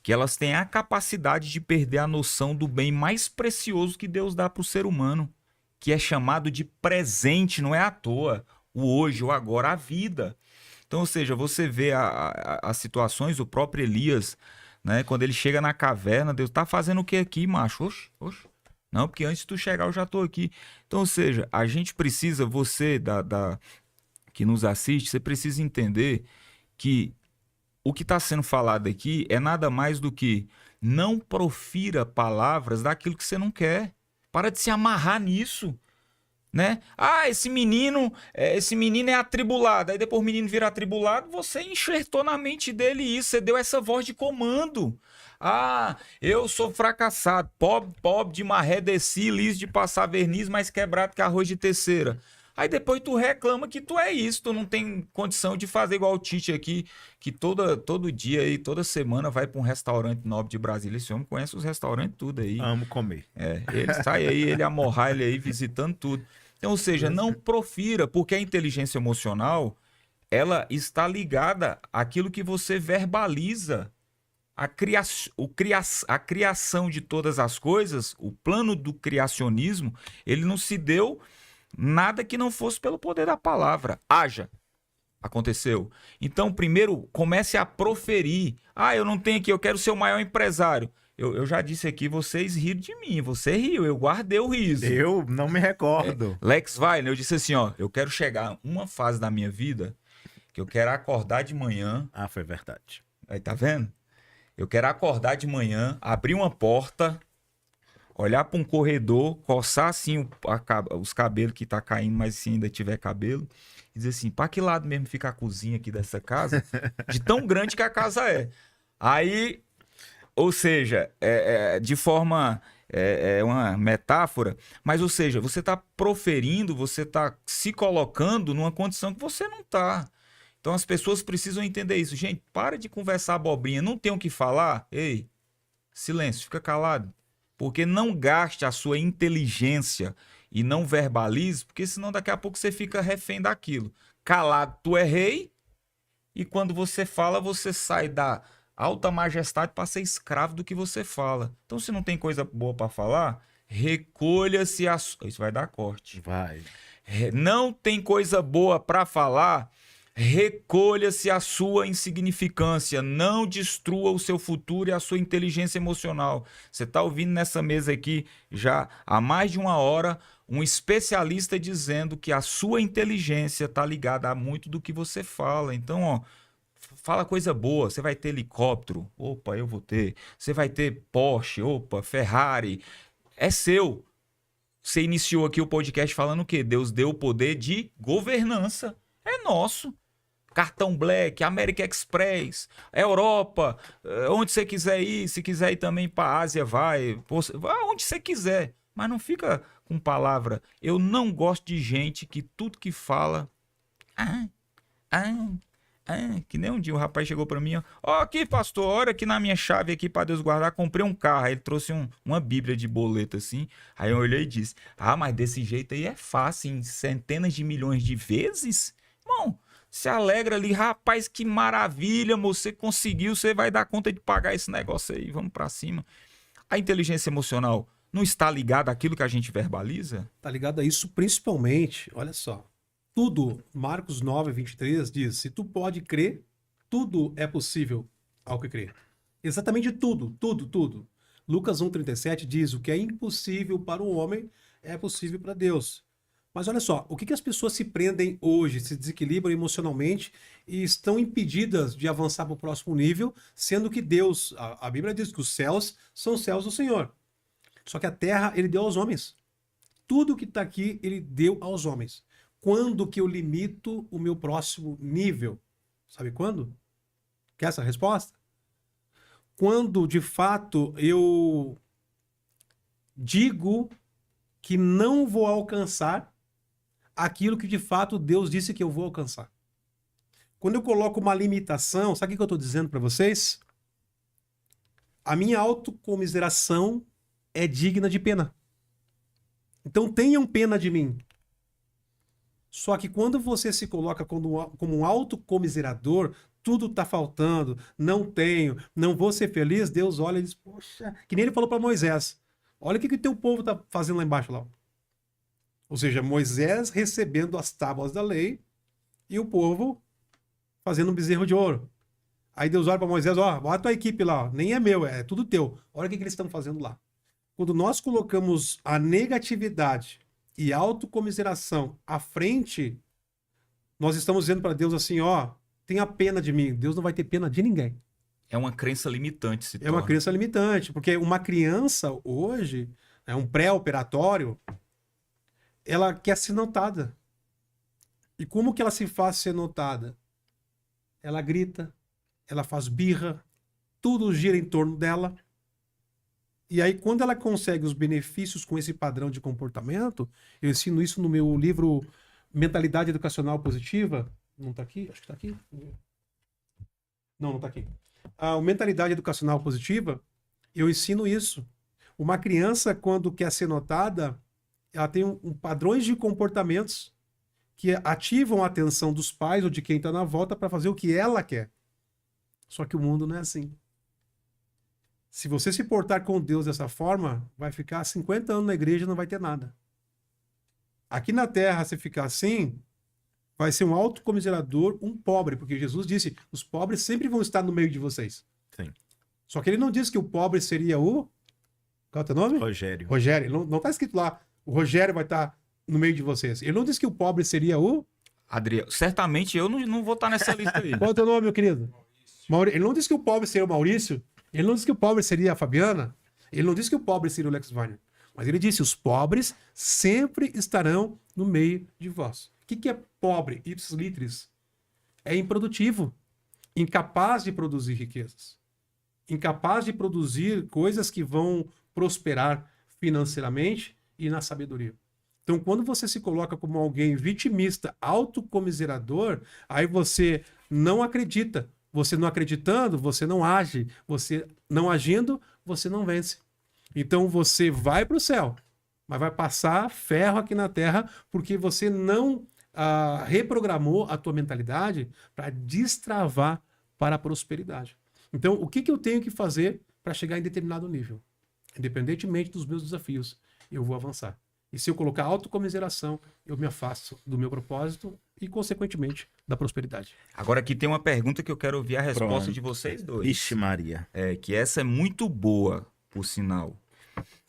Speaker 2: que elas têm a capacidade de perder a noção do bem mais precioso que Deus dá para o ser humano, que é chamado de presente, não é à toa, o hoje, o agora, a vida. Então, ou seja, você vê as situações, o próprio Elias, né, quando ele chega na caverna, Deus tá fazendo o que aqui, macho? Oxe. Não, porque antes de tu chegar eu já tô aqui. Então, ou seja, a gente precisa, você que nos assiste, você precisa entender que o que está sendo falado aqui é nada mais do que não profira palavras daquilo que você não quer. Para de se amarrar nisso, né? Ah, esse menino é atribulado. Aí depois o menino vira atribulado, você enxertou na mente dele isso, você deu essa voz de comando. Ah, eu sou fracassado, pobre de maré, desci, liso de passar verniz, mais quebrado que arroz de terceira. Aí depois tu reclama que tu é isso, tu não tem condição de fazer igual o Tite aqui, que todo dia aí, toda semana vai para um restaurante nobre de Brasília. Esse homem conhece os restaurantes tudo aí.
Speaker 1: Amo comer.
Speaker 2: Ele sai aí, ele amorrar ele aí, visitando tudo. Então, ou seja, não profira, porque a inteligência emocional, ela está ligada àquilo que você verbaliza. A criação de todas as coisas, o plano do criacionismo, ele não se deu nada que não fosse pelo poder da palavra. Haja. Aconteceu. Então, primeiro, comece a proferir. Ah, eu não tenho aqui, eu quero ser o maior empresário. Eu já disse aqui, vocês riram de mim. Você riu, eu guardei o riso.
Speaker 1: Eu não me recordo.
Speaker 2: Lex Weiner, eu disse assim, ó, eu quero chegar uma fase da minha vida que eu quero acordar de manhã.
Speaker 1: Ah, foi verdade.
Speaker 2: Aí, tá vendo? Eu quero acordar de manhã, abrir uma porta, olhar para um corredor, coçar assim os cabelos que tá caindo, mas se ainda tiver cabelo, e dizer assim, para que lado mesmo fica a cozinha aqui dessa casa? De tão grande que a casa é. Aí, ou seja, de forma, uma metáfora, mas ou seja, você está proferindo, você está se colocando numa condição que você não está. Então as pessoas precisam entender isso. Gente, para de conversar abobrinha, não tem o que falar? Ei, silêncio, fica calado. Porque não gaste a sua inteligência e não verbalize, porque senão daqui a pouco você fica refém daquilo. Calado, tu é rei, e quando você fala, você sai da alta majestade para ser escravo do que você fala. Então, se não tem coisa boa para falar, recolha-se a... Isso vai dar corte.
Speaker 1: Vai.
Speaker 2: Não tem coisa boa para falar, recolha-se a sua insignificância, não destrua o seu futuro e a sua inteligência emocional. Você está ouvindo nessa mesa aqui já há mais de uma hora um especialista dizendo que a sua inteligência está ligada a muito do que você fala. Então, ó, fala coisa boa, você vai ter helicóptero, opa, eu vou ter. Você vai ter Porsche, opa, Ferrari, é seu. Você iniciou aqui o podcast falando o quê? Deus deu o poder de governança, é nosso. Cartão Black, American Express, Europa, onde você quiser ir, se quiser ir também para a Ásia, vai onde você quiser, mas não fica com palavra. Eu não gosto de gente que tudo que fala, que nem um dia o rapaz chegou para mim, ó, aqui pastor, olha aqui na minha chave aqui para Deus guardar, comprei um carro, aí ele trouxe uma bíblia de boleto assim, aí eu olhei e disse, mas desse jeito aí é fácil, em centenas de milhões de vezes, irmão, se alegra ali, rapaz, que maravilha, você conseguiu, você vai dar conta de pagar esse negócio aí, vamos pra cima. A inteligência emocional não está ligada àquilo que a gente verbaliza?
Speaker 3: Está ligado a isso principalmente, olha só, tudo, Marcos 9:23 diz, se tu pode crer, tudo é possível ao que crer. Exatamente tudo, tudo, tudo. Lucas 1:37 diz, o que é impossível para o homem é possível para Deus. Mas olha só, o que as pessoas se prendem hoje, se desequilibram emocionalmente e estão impedidas de avançar para o próximo nível, sendo que Deus, a Bíblia diz que os céus são os céus do Senhor. Só que a terra ele deu aos homens. Tudo que está aqui ele deu aos homens. Quando que eu limito o meu próximo nível? Sabe quando? Quer essa resposta? Quando de fato eu digo que não vou alcançar aquilo que de fato Deus disse que eu vou alcançar. Quando eu coloco uma limitação, sabe o que eu estou dizendo para vocês? A minha autocomiseração é digna de pena. Então tenham pena de mim. Só que quando você se coloca como um autocomiserador, tudo está faltando, não tenho, não vou ser feliz, Deus olha e diz, poxa, que nem ele falou para Moisés, olha o que o teu povo está fazendo lá embaixo lá. Ou seja, Moisés recebendo as tábuas da lei e o povo fazendo um bezerro de ouro. Aí Deus olha para Moisés, olha a tua equipe lá, nem é meu, é tudo teu. Olha o que eles estão fazendo lá. Quando nós colocamos a negatividade e a autocomiseração à frente, nós estamos dizendo para Deus assim, tenha pena de mim. Deus não vai ter pena de ninguém.
Speaker 2: É uma crença limitante, se
Speaker 3: É uma
Speaker 2: torna.
Speaker 3: crença limitante, porque uma criança hoje, um pré-operatório, ela quer ser notada. E como que ela se faz ser notada? Ela grita, ela faz birra, tudo gira em torno dela. E aí, quando ela consegue os benefícios com esse padrão de comportamento, eu ensino isso no meu livro Mentalidade Educacional Positiva. Não está aqui? Acho que está aqui. Não está aqui. O Mentalidade Educacional Positiva, eu ensino isso. Uma criança, quando quer ser notada, ela tem padrões de comportamentos que ativam a atenção dos pais ou de quem está na volta para fazer o que ela quer. Só que o mundo não é assim. Se você se portar com Deus dessa forma, vai ficar 50 anos na igreja e não vai ter nada. Aqui na terra, se ficar assim, vai ser um autocomiserador, um pobre, porque Jesus disse, os pobres sempre vão estar no meio de vocês.
Speaker 1: Sim.
Speaker 3: Só que ele não disse que o pobre seria o... Qual é o teu nome?
Speaker 1: Rogério.
Speaker 3: Rogério. Não está escrito lá, o Rogério vai estar no meio de vocês. Ele não disse que o pobre seria o...
Speaker 2: Adriano, certamente eu não vou estar nessa lista aí.
Speaker 3: Qual é o teu nome, meu querido? Ele não disse que o pobre seria o Maurício. Ele não disse que o pobre seria a Fabiana. Ele não disse que o pobre seria o Lex Weiner. Mas ele disse, os pobres sempre estarão no meio de vós. O que é pobre? Ipsis litteris. É improdutivo. Incapaz de produzir riquezas. Incapaz de produzir coisas que vão prosperar financeiramente e na sabedoria. Então, quando você se coloca como alguém vitimista, autocomiserador, aí você não acredita. Você não acreditando, você não age. Você não agindo, você não vence. Então, você vai para o céu, mas vai passar ferro aqui na terra porque você não reprogramou a tua mentalidade para destravar para a prosperidade. Então, o que eu tenho que fazer para chegar em determinado nível? Independentemente dos meus desafios, eu vou avançar. E se eu colocar autocomiseração, eu me afasto do meu propósito e, consequentemente, da prosperidade.
Speaker 2: Agora aqui tem uma pergunta que eu quero ouvir a resposta
Speaker 1: Pronto.
Speaker 2: de vocês dois.
Speaker 1: Ixi, Maria.
Speaker 2: Que essa é muito boa, por sinal.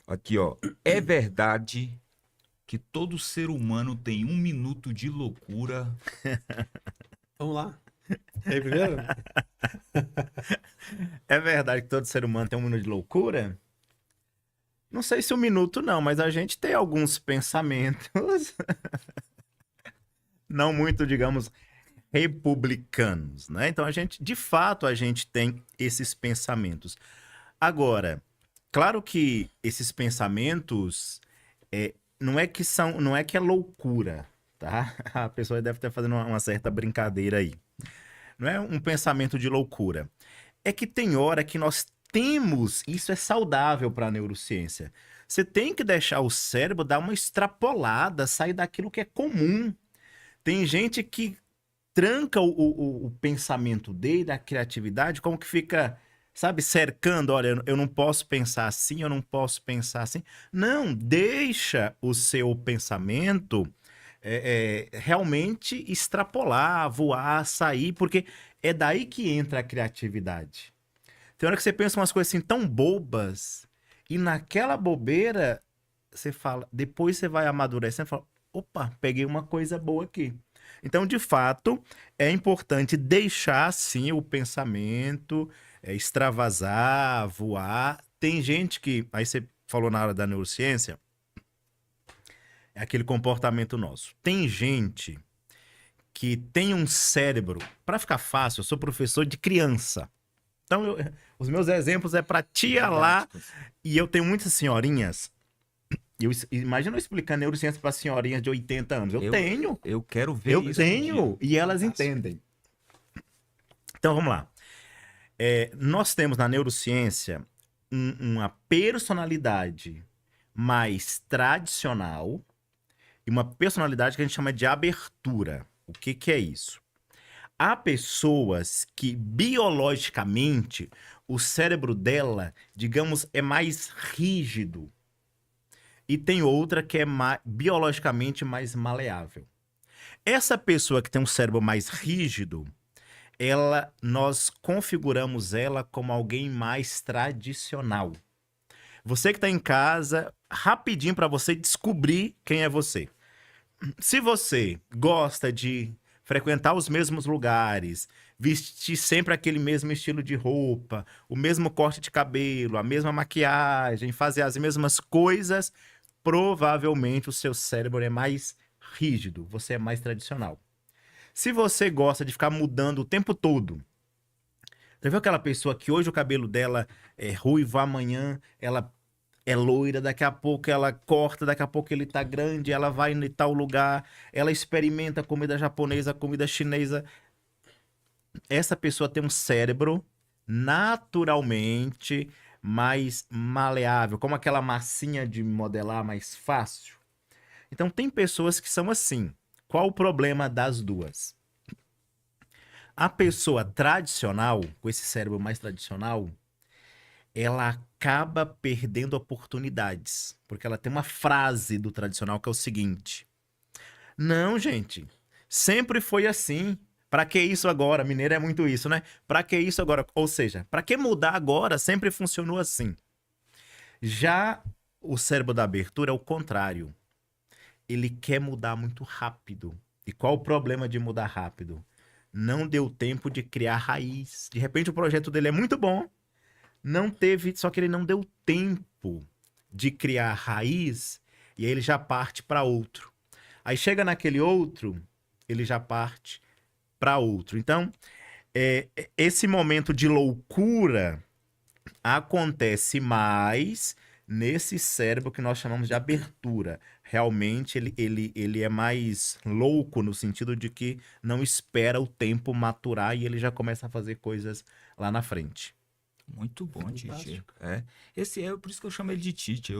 Speaker 2: Aqui, ó. É verdade que todo ser humano tem 1 minuto de loucura?
Speaker 3: Vamos lá. É primeiro?
Speaker 1: É verdade que todo ser humano tem 1 minuto de loucura? Não sei se 1 minuto não, mas a gente tem alguns pensamentos não muito, digamos, republicanos, né? Então de fato, a gente tem esses pensamentos. Agora, claro que esses pensamentos não é que é loucura, tá? A pessoa deve estar fazendo uma certa brincadeira aí. Não é um pensamento de loucura. É que tem hora que nós temos, isso é saudável para a neurociência. Você tem que deixar o cérebro dar uma extrapolada, sair daquilo que é comum. Tem gente que tranca o pensamento dele, a criatividade, como que fica, sabe, cercando. Olha, eu não posso pensar assim, eu não posso pensar assim. Não, deixa o seu pensamento realmente extrapolar, voar, sair, porque é daí que entra a criatividade. Tem hora que você pensa umas coisas assim tão bobas, e naquela bobeira, você fala, depois você vai amadurecendo e fala, opa, peguei uma coisa boa aqui. Então, de fato, é importante deixar, sim, o pensamento extravasar, voar. Tem gente que, aí você falou na área da neurociência, é aquele comportamento nosso. Tem gente que tem um cérebro, para ficar fácil, eu sou professor de criança. Então, os meus exemplos é para tia lá, e eu tenho muitas senhorinhas. Imagina eu explicando neurociência para senhorinhas de 80 anos. Eu tenho.
Speaker 2: Eu quero ver
Speaker 1: Eu
Speaker 2: isso.
Speaker 1: tenho, e elas entendem. Então, vamos lá. Nós temos na neurociência uma personalidade mais tradicional e uma personalidade que a gente chama de abertura. O que é isso? Há pessoas que biologicamente o cérebro dela, digamos, é mais rígido. E tem outra que é biologicamente mais maleável. Essa pessoa que tem um cérebro mais rígido, nós configuramos ela como alguém mais tradicional. Você que está em casa, rapidinho para você descobrir quem é você. Se você gosta de frequentar os mesmos lugares, vestir sempre aquele mesmo estilo de roupa, o mesmo corte de cabelo, a mesma maquiagem, fazer as mesmas coisas, provavelmente o seu cérebro é mais rígido, você é mais tradicional. Se você gosta de ficar mudando o tempo todo, já viu aquela pessoa que hoje o cabelo dela é ruivo, amanhã ela é loira, daqui a pouco ela corta, daqui a pouco ele tá grande, ela vai em tal lugar, ela experimenta comida japonesa, comida chinesa. Essa pessoa tem um cérebro naturalmente mais maleável, como aquela massinha de modelar mais fácil. Então tem pessoas que são assim. Qual o problema das duas? A pessoa tradicional, com esse cérebro mais tradicional, ela acaba perdendo oportunidades. Porque ela tem uma frase do tradicional que é o seguinte: não, gente, sempre foi assim. Pra que isso agora? Mineiro é muito isso, né? Pra que isso agora? Ou seja, pra que mudar agora? Sempre funcionou assim. Já o cérebro da abertura é o contrário. Ele quer mudar muito rápido. E qual o problema de mudar rápido? Não deu tempo de criar raiz. De repente o projeto dele é muito bom, não teve, só que ele não deu tempo de criar raiz, e aí ele já parte para outro. Aí chega naquele outro, ele já parte para outro. Então, esse momento de loucura acontece mais nesse cérebro que nós chamamos de abertura. Realmente ele é mais louco no sentido de que não espera o tempo maturar e ele já começa a fazer coisas lá na frente.
Speaker 2: Muito bom, Tite.
Speaker 3: Fantástico.
Speaker 2: Esse é por isso que eu chamo ele de Tite.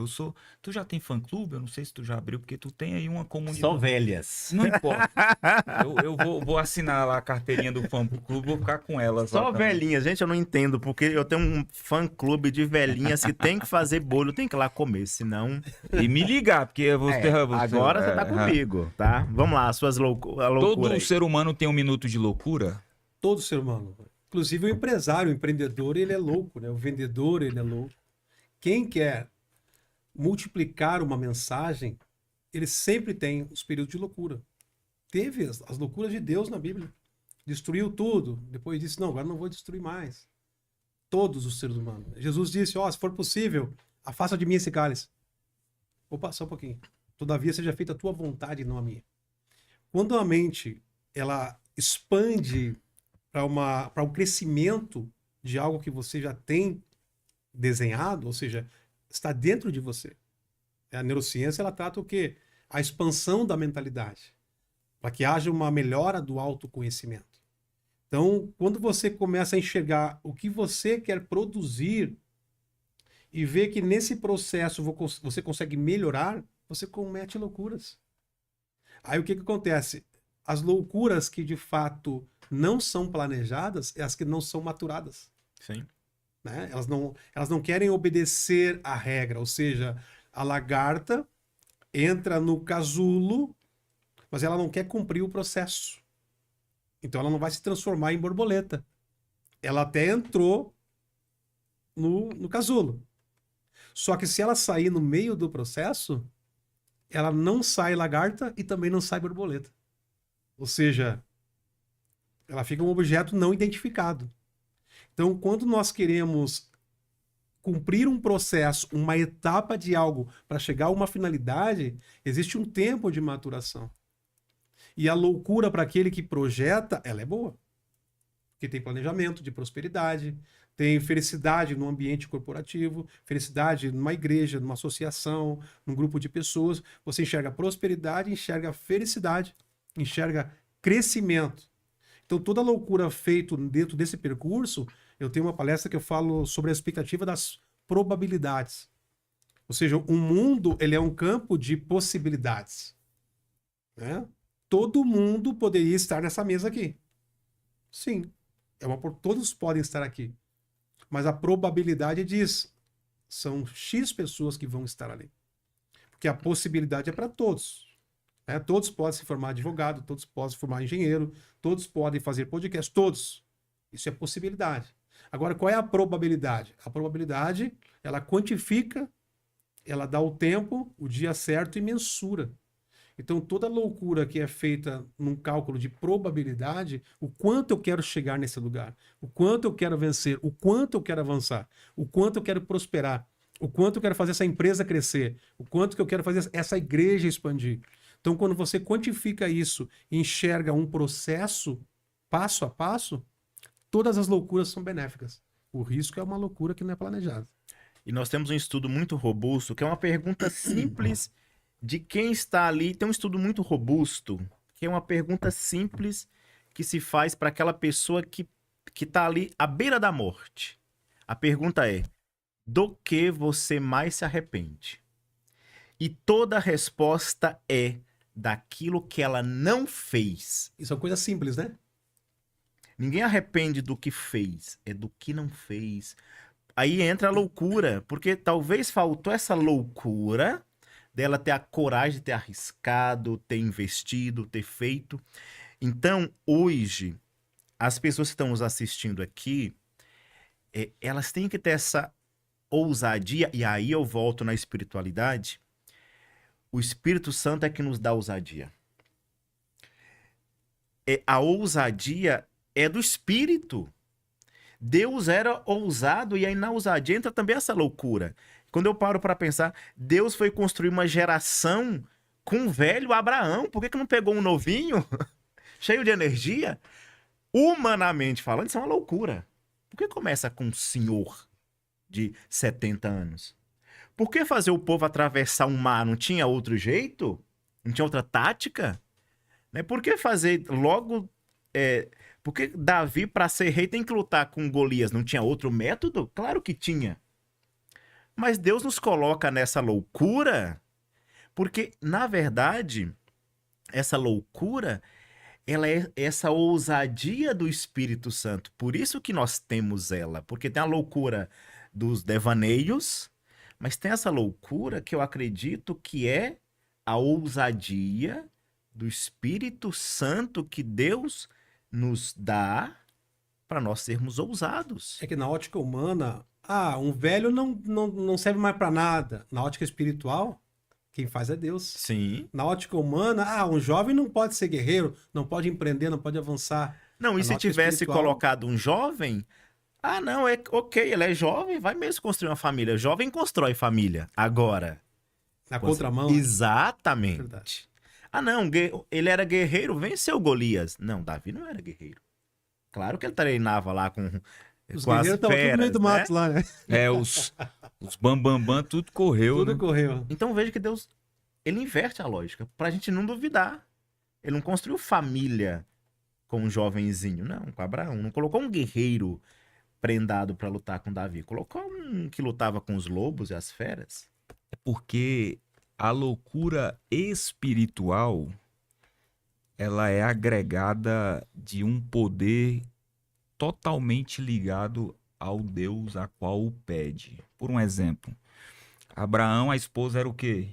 Speaker 2: Tu já tem fã-clube? Eu não sei se tu já abriu, porque tu tem aí uma comunidade.
Speaker 1: Só velhas.
Speaker 2: Não importa. Eu vou assinar lá a carteirinha do fã-clube, vou ficar com elas.
Speaker 1: Só
Speaker 2: lá também.
Speaker 1: velhinhas, gente, eu não entendo, porque eu tenho um fã-clube de velhinhas que tem que fazer bolo, tem que ir lá comer, senão...
Speaker 2: E me ligar, porque você...
Speaker 1: agora você tá comigo, tá? Vamos lá, a loucura
Speaker 2: Todo
Speaker 1: aí.
Speaker 2: ser humano tem um minuto de loucura?
Speaker 3: Todo ser humano. Inclusive o empresário, o empreendedor, ele é louco, né? O vendedor, ele é louco. Quem quer multiplicar uma mensagem, ele sempre tem os períodos de loucura. Teve as loucuras de Deus na Bíblia. Destruiu tudo. Depois disse, não, agora não vou destruir mais. Todos os seres humanos. Jesus disse, se for possível, afasta de mim esse cálice. Vou passar um pouquinho. Todavia seja feita a tua vontade e não a minha. Quando a mente, ela expande para um crescimento de algo que você já tem desenhado, ou seja, está dentro de você. A neurociência, ela trata o quê? A expansão da mentalidade, para que haja uma melhora do autoconhecimento. Então, quando você começa a enxergar o que você quer produzir e ver que nesse processo você consegue melhorar, você comete loucuras. Aí o que acontece? As loucuras que de fato não são planejadas é as que não são maturadas.
Speaker 1: Sim.
Speaker 3: Né? Elas não querem obedecer à regra, ou seja, a lagarta entra no casulo, mas ela não quer cumprir o processo. Então ela não vai se transformar em borboleta. Ela até entrou no casulo. Só que se ela sair no meio do processo, ela não sai lagarta e também não sai borboleta. Ou seja, ela fica um objeto não identificado. Então, quando nós queremos cumprir um processo, uma etapa de algo para chegar a uma finalidade, existe um tempo de maturação. E a loucura para aquele que projeta, ela é boa. Porque tem planejamento de prosperidade, tem felicidade no ambiente corporativo, felicidade numa igreja, numa associação, num grupo de pessoas. Você enxerga prosperidade, enxerga felicidade, enxerga crescimento. Então, toda loucura feita dentro desse percurso, eu tenho uma palestra que eu falo sobre a expectativa das probabilidades. Ou seja, o mundo, ele é um campo de possibilidades. Né? Todo mundo poderia estar nessa mesa aqui. Sim, todos podem estar aqui. Mas a probabilidade diz, são X pessoas que vão estar ali. Porque a possibilidade é para todos. Né? Todos podem se formar advogado, todos podem se formar engenheiro, todos podem fazer podcast, todos. Isso é possibilidade. Agora, qual é a probabilidade? A probabilidade, ela quantifica, ela dá o tempo, o dia certo e mensura. Então, toda loucura que é feita num cálculo de probabilidade, o quanto eu quero chegar nesse lugar, o quanto eu quero vencer, o quanto eu quero avançar, o quanto eu quero prosperar, o quanto eu quero fazer essa empresa crescer, o quanto que eu quero fazer essa igreja expandir. Então, quando você quantifica isso e enxerga um processo passo a passo, todas as loucuras são benéficas. O risco é uma loucura que não é planejada.
Speaker 1: E nós temos um estudo muito robusto, que é uma pergunta simples de quem está ali. Tem um estudo muito robusto, que é uma pergunta simples que se faz para aquela pessoa que está ali à beira da morte. A pergunta é: do que você mais se arrepende? E toda a resposta é daquilo que ela não fez.
Speaker 3: Isso é uma coisa simples, né?
Speaker 1: Ninguém arrepende do que fez, é do que não fez. Aí entra a loucura, porque talvez faltou essa loucura dela ter a coragem de ter arriscado, ter investido, ter feito. Então, hoje, as pessoas que estão nos assistindo aqui, elas têm que ter essa ousadia, e aí eu volto na espiritualidade. O Espírito Santo é que nos dá ousadia. A ousadia é do Espírito. Deus era ousado e aí na ousadia entra também essa loucura. Quando eu paro para pensar, Deus foi construir uma geração com o velho Abraão. Por que não pegou um novinho, cheio de energia? Humanamente falando, isso é uma loucura. Por que começa com um senhor de 70 anos? Por que fazer o povo atravessar um mar? Não tinha outro jeito? Não tinha outra tática? Né? Por que fazer logo... Porque Davi, para ser rei, tem que lutar com Golias. Não tinha outro método? Claro que tinha. Mas Deus nos coloca nessa loucura porque, na verdade, essa loucura, ela é essa ousadia do Espírito Santo. Por isso que nós temos ela. Porque tem a loucura dos devaneios, mas tem essa loucura que eu acredito que é a ousadia do Espírito Santo que Deus nos dá para nós sermos ousados.
Speaker 3: É que na ótica humana, um velho não serve mais para nada. Na ótica espiritual, quem faz é Deus.
Speaker 1: Sim.
Speaker 3: Na ótica humana, um jovem não pode ser guerreiro, não pode empreender, não pode avançar.
Speaker 1: Não, e se tivesse colocado um jovem... não, ok, ele é jovem, vai mesmo construir uma família. Jovem constrói família. Agora...
Speaker 3: Na contramão.
Speaker 1: Exatamente.
Speaker 3: Verdade.
Speaker 1: Não, ele era guerreiro, venceu Golias. Não, Davi não era guerreiro. Claro que ele treinava lá com
Speaker 3: Os
Speaker 1: com as
Speaker 3: guerreiros estavam tudo no meio do
Speaker 1: feras,
Speaker 3: mato lá, né?
Speaker 2: Os bambambam, tudo correu,
Speaker 3: Tudo
Speaker 2: né?
Speaker 3: correu.
Speaker 1: Então veja que Deus, ele inverte a lógica, pra gente não duvidar. Ele não construiu família com um jovenzinho, não, com Abraão. Não colocou um guerreiro prendado pra lutar com Davi. Colocou um que lutava com os lobos e as feras.
Speaker 2: É porque a loucura espiritual, ela é agregada de um poder totalmente ligado ao Deus a qual o pede. Por um exemplo, Abraão, a esposa era o quê?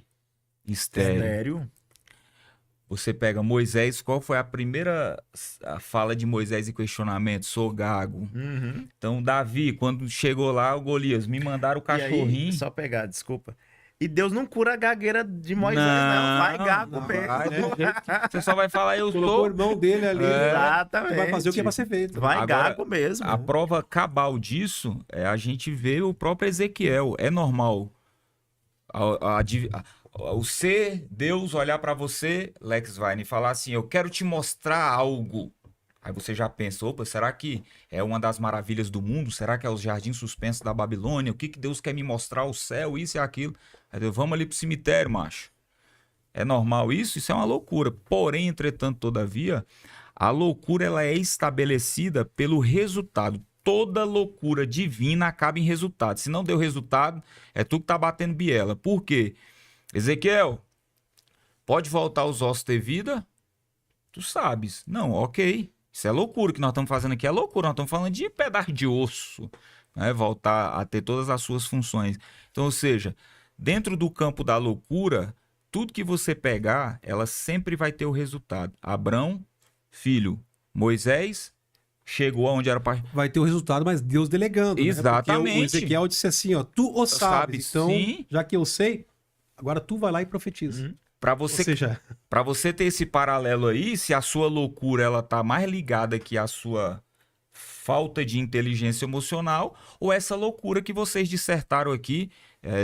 Speaker 2: Estéril.
Speaker 1: Sério?
Speaker 2: Você pega Moisés, qual foi a primeira fala de Moisés em questionamento? Sou gago.
Speaker 1: Uhum.
Speaker 2: Então, Davi, quando chegou lá, o Golias, me mandaram o
Speaker 1: E aí,
Speaker 2: cachorrinho.
Speaker 1: só pegar, desculpa. E Deus não cura a gagueira de Moisés, não. Vai gago
Speaker 3: não,
Speaker 1: mesmo.
Speaker 2: Vai, do jeito que você só vai falar, eu
Speaker 3: Colocou o
Speaker 2: sou.
Speaker 3: irmão dele ali.
Speaker 1: Exatamente.
Speaker 3: Vai fazer o que é pra ser feito.
Speaker 1: Vai
Speaker 2: Agora,
Speaker 1: gago mesmo.
Speaker 2: A prova cabal disso é a gente ver o próprio Ezequiel. É normal o ser Deus olhar pra você, Lex Vine, e falar assim: eu quero te mostrar algo. Aí você já pensa, opa, será que é uma das maravilhas do mundo? Será que é os jardins suspensos da Babilônia? O que Deus quer me mostrar? O céu, isso e aquilo. Aí eu, vamos ali pro cemitério, macho. É normal isso? Isso é uma loucura. Porém, entretanto, todavia, a loucura ela é estabelecida pelo resultado. Toda loucura divina acaba em resultado. Se não deu resultado, é tu que tá batendo biela. Por quê? Ezequiel, pode voltar os ossos ter vida? Tu sabes. Não, ok. Isso é loucura. O que nós estamos fazendo aqui é loucura. Nós estamos falando de pedaço de osso, né? Voltar a ter todas as suas funções. Então, ou seja, dentro do campo da loucura, tudo que você pegar, ela sempre vai ter o resultado. Abrão, filho. Moisés, chegou aonde era para...
Speaker 3: Vai ter o resultado, mas Deus delegando.
Speaker 2: Exatamente.
Speaker 3: Né? Porque o Ezequiel disse assim, ó, tu o sabes. Então,
Speaker 2: sim.
Speaker 3: já que eu sei, agora tu vai lá e profetiza.
Speaker 1: Uhum.
Speaker 2: Para
Speaker 3: Ou
Speaker 2: você,
Speaker 3: seja,
Speaker 2: para você ter esse paralelo aí, se a sua loucura ela tá mais ligada que a sua falta de inteligência emocional, ou essa loucura que vocês dissertaram aqui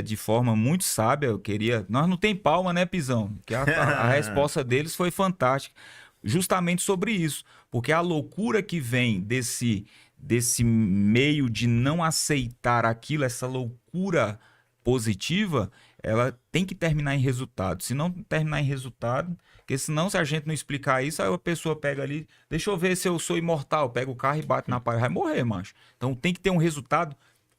Speaker 2: de forma muito sábia, eu queria... Nós não tem palma, né, Pisão? Que a resposta deles foi fantástica. Justamente sobre isso. Porque a loucura que vem desse meio de não aceitar aquilo, essa loucura positiva, ela tem que terminar em resultado. Se não terminar em resultado, porque senão, se a gente não explicar isso, aí a pessoa pega ali, deixa eu ver se eu sou imortal, pega o carro e bate na parede, vai morrer, macho. Então tem que ter um resultado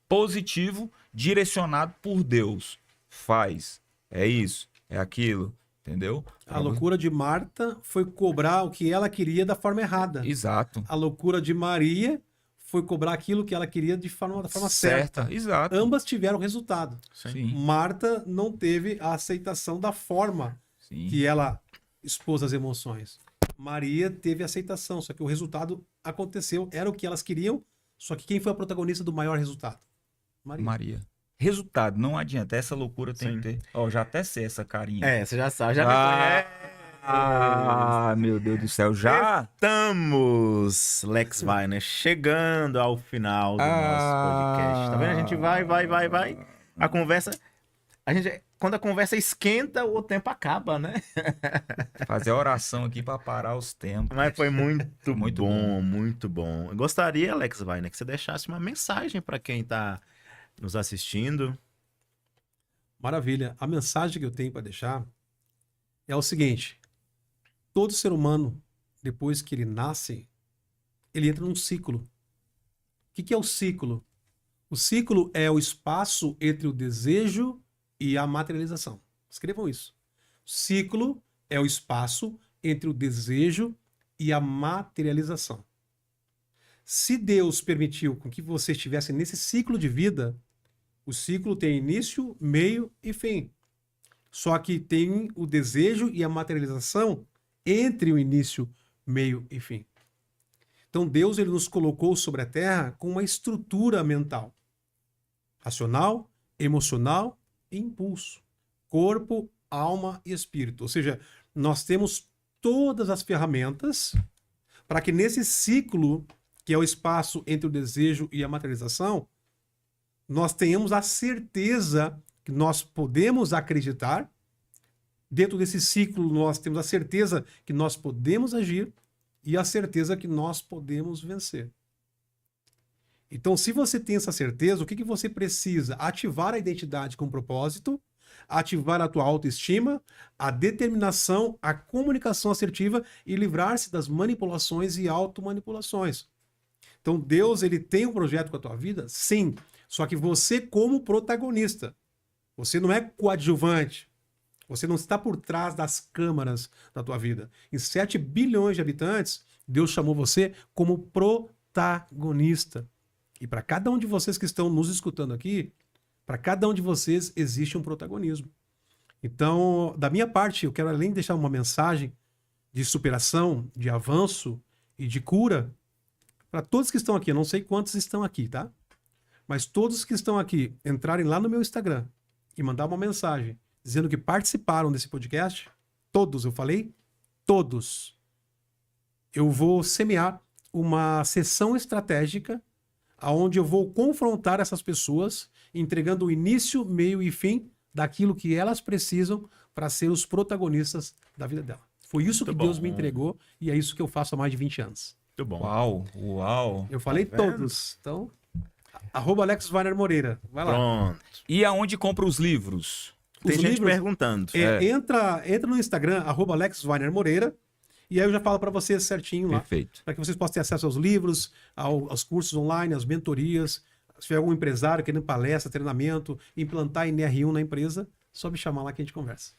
Speaker 2: positivo, direcionado por Deus. Faz. É isso, é aquilo, entendeu?
Speaker 3: a loucura de Marta foi cobrar o que ela queria da forma errada.
Speaker 2: Exato.
Speaker 3: A loucura de Maria foi cobrar aquilo que ela queria da forma certa.
Speaker 2: Exato.
Speaker 3: Ambas tiveram resultado.
Speaker 2: Sim.
Speaker 3: Marta não teve a aceitação da forma
Speaker 2: Sim.
Speaker 3: que ela expôs as emoções. Maria teve aceitação, só que o resultado aconteceu, era o que elas queriam, só que quem foi a protagonista do maior resultado?
Speaker 2: Maria. Resultado, não adianta. Essa loucura tem
Speaker 1: Sim.
Speaker 2: que ter. Ó, já até sei essa carinha.
Speaker 1: Você já sabe, já me conhece.
Speaker 2: Meu Deus do céu, já?
Speaker 1: Estamos, Lex Weiner, chegando ao final do nosso podcast. Tá vendo? A gente vai. A conversa... quando a conversa esquenta, o tempo acaba, né?
Speaker 2: Fazer oração aqui pra parar os tempos.
Speaker 1: Mas foi muito,
Speaker 2: Muito
Speaker 1: bom, muito bom. Eu gostaria, Lex Weiner, que você deixasse uma mensagem para quem tá nos assistindo.
Speaker 3: Maravilha. A mensagem que eu tenho para deixar é o seguinte: todo ser humano, depois que ele nasce, ele entra num ciclo. O que é o ciclo? O ciclo é o espaço entre o desejo e a materialização. Escrevam isso. Ciclo é o espaço entre o desejo e a materialização. Se Deus permitiu com que você estivesse nesse ciclo de vida, o ciclo tem início, meio e fim. Só que tem o desejo e a materialização entre o início, meio e fim. Então Deus ele nos colocou sobre a Terra com uma estrutura mental. Racional, emocional e impulso. Corpo, alma e espírito. Ou seja, nós temos todas as ferramentas para que nesse ciclo, que é o espaço entre o desejo e a materialização, nós tenhamos a certeza que nós podemos acreditar. Dentro desse ciclo, nós temos a certeza que nós podemos agir e a certeza que nós podemos vencer. Então, se você tem essa certeza, o que você precisa? Ativar a identidade com propósito, ativar a tua autoestima, a determinação, a comunicação assertiva e livrar-se das manipulações e automanipulações. Então, Deus ele tem um projeto com a tua vida? Sim. Só que você como protagonista. Você não é coadjuvante. Você não está por trás das câmaras da tua vida. Em 7 bilhões de habitantes, Deus chamou você como protagonista. E para cada um de vocês que estão nos escutando aqui, para cada um de vocês existe um protagonismo. Então, da minha parte, eu quero além de deixar uma mensagem de superação, de avanço e de cura para todos que estão aqui. Eu não sei quantos estão aqui, tá? Mas todos que estão aqui entrarem lá no meu Instagram e mandar uma mensagem dizendo que participaram desse podcast, todos, eu falei, todos, eu vou semear uma sessão estratégica onde eu vou confrontar essas pessoas, entregando o início, meio e fim daquilo que elas precisam para ser os protagonistas da vida dela. Foi isso que Deus me entregou e é isso que eu faço há mais de 20 anos.
Speaker 1: Muito bom.
Speaker 2: Uau.
Speaker 3: Eu falei todos. Então, @Lex Weiner Moreira. Vai lá.
Speaker 1: Pronto.
Speaker 2: E aonde compra os livros?
Speaker 1: Tem
Speaker 3: Os
Speaker 1: gente
Speaker 3: livros-
Speaker 1: perguntando.
Speaker 3: Entra no Instagram, @Lex Weiner Moreira, e aí eu já falo para vocês certinho lá,
Speaker 2: Perfeito.
Speaker 3: para que vocês possam ter acesso aos livros, aos cursos online, às mentorias. Se tiver algum empresário querendo palestra, treinamento, implantar NR1 na empresa, só me chamar lá que a gente conversa.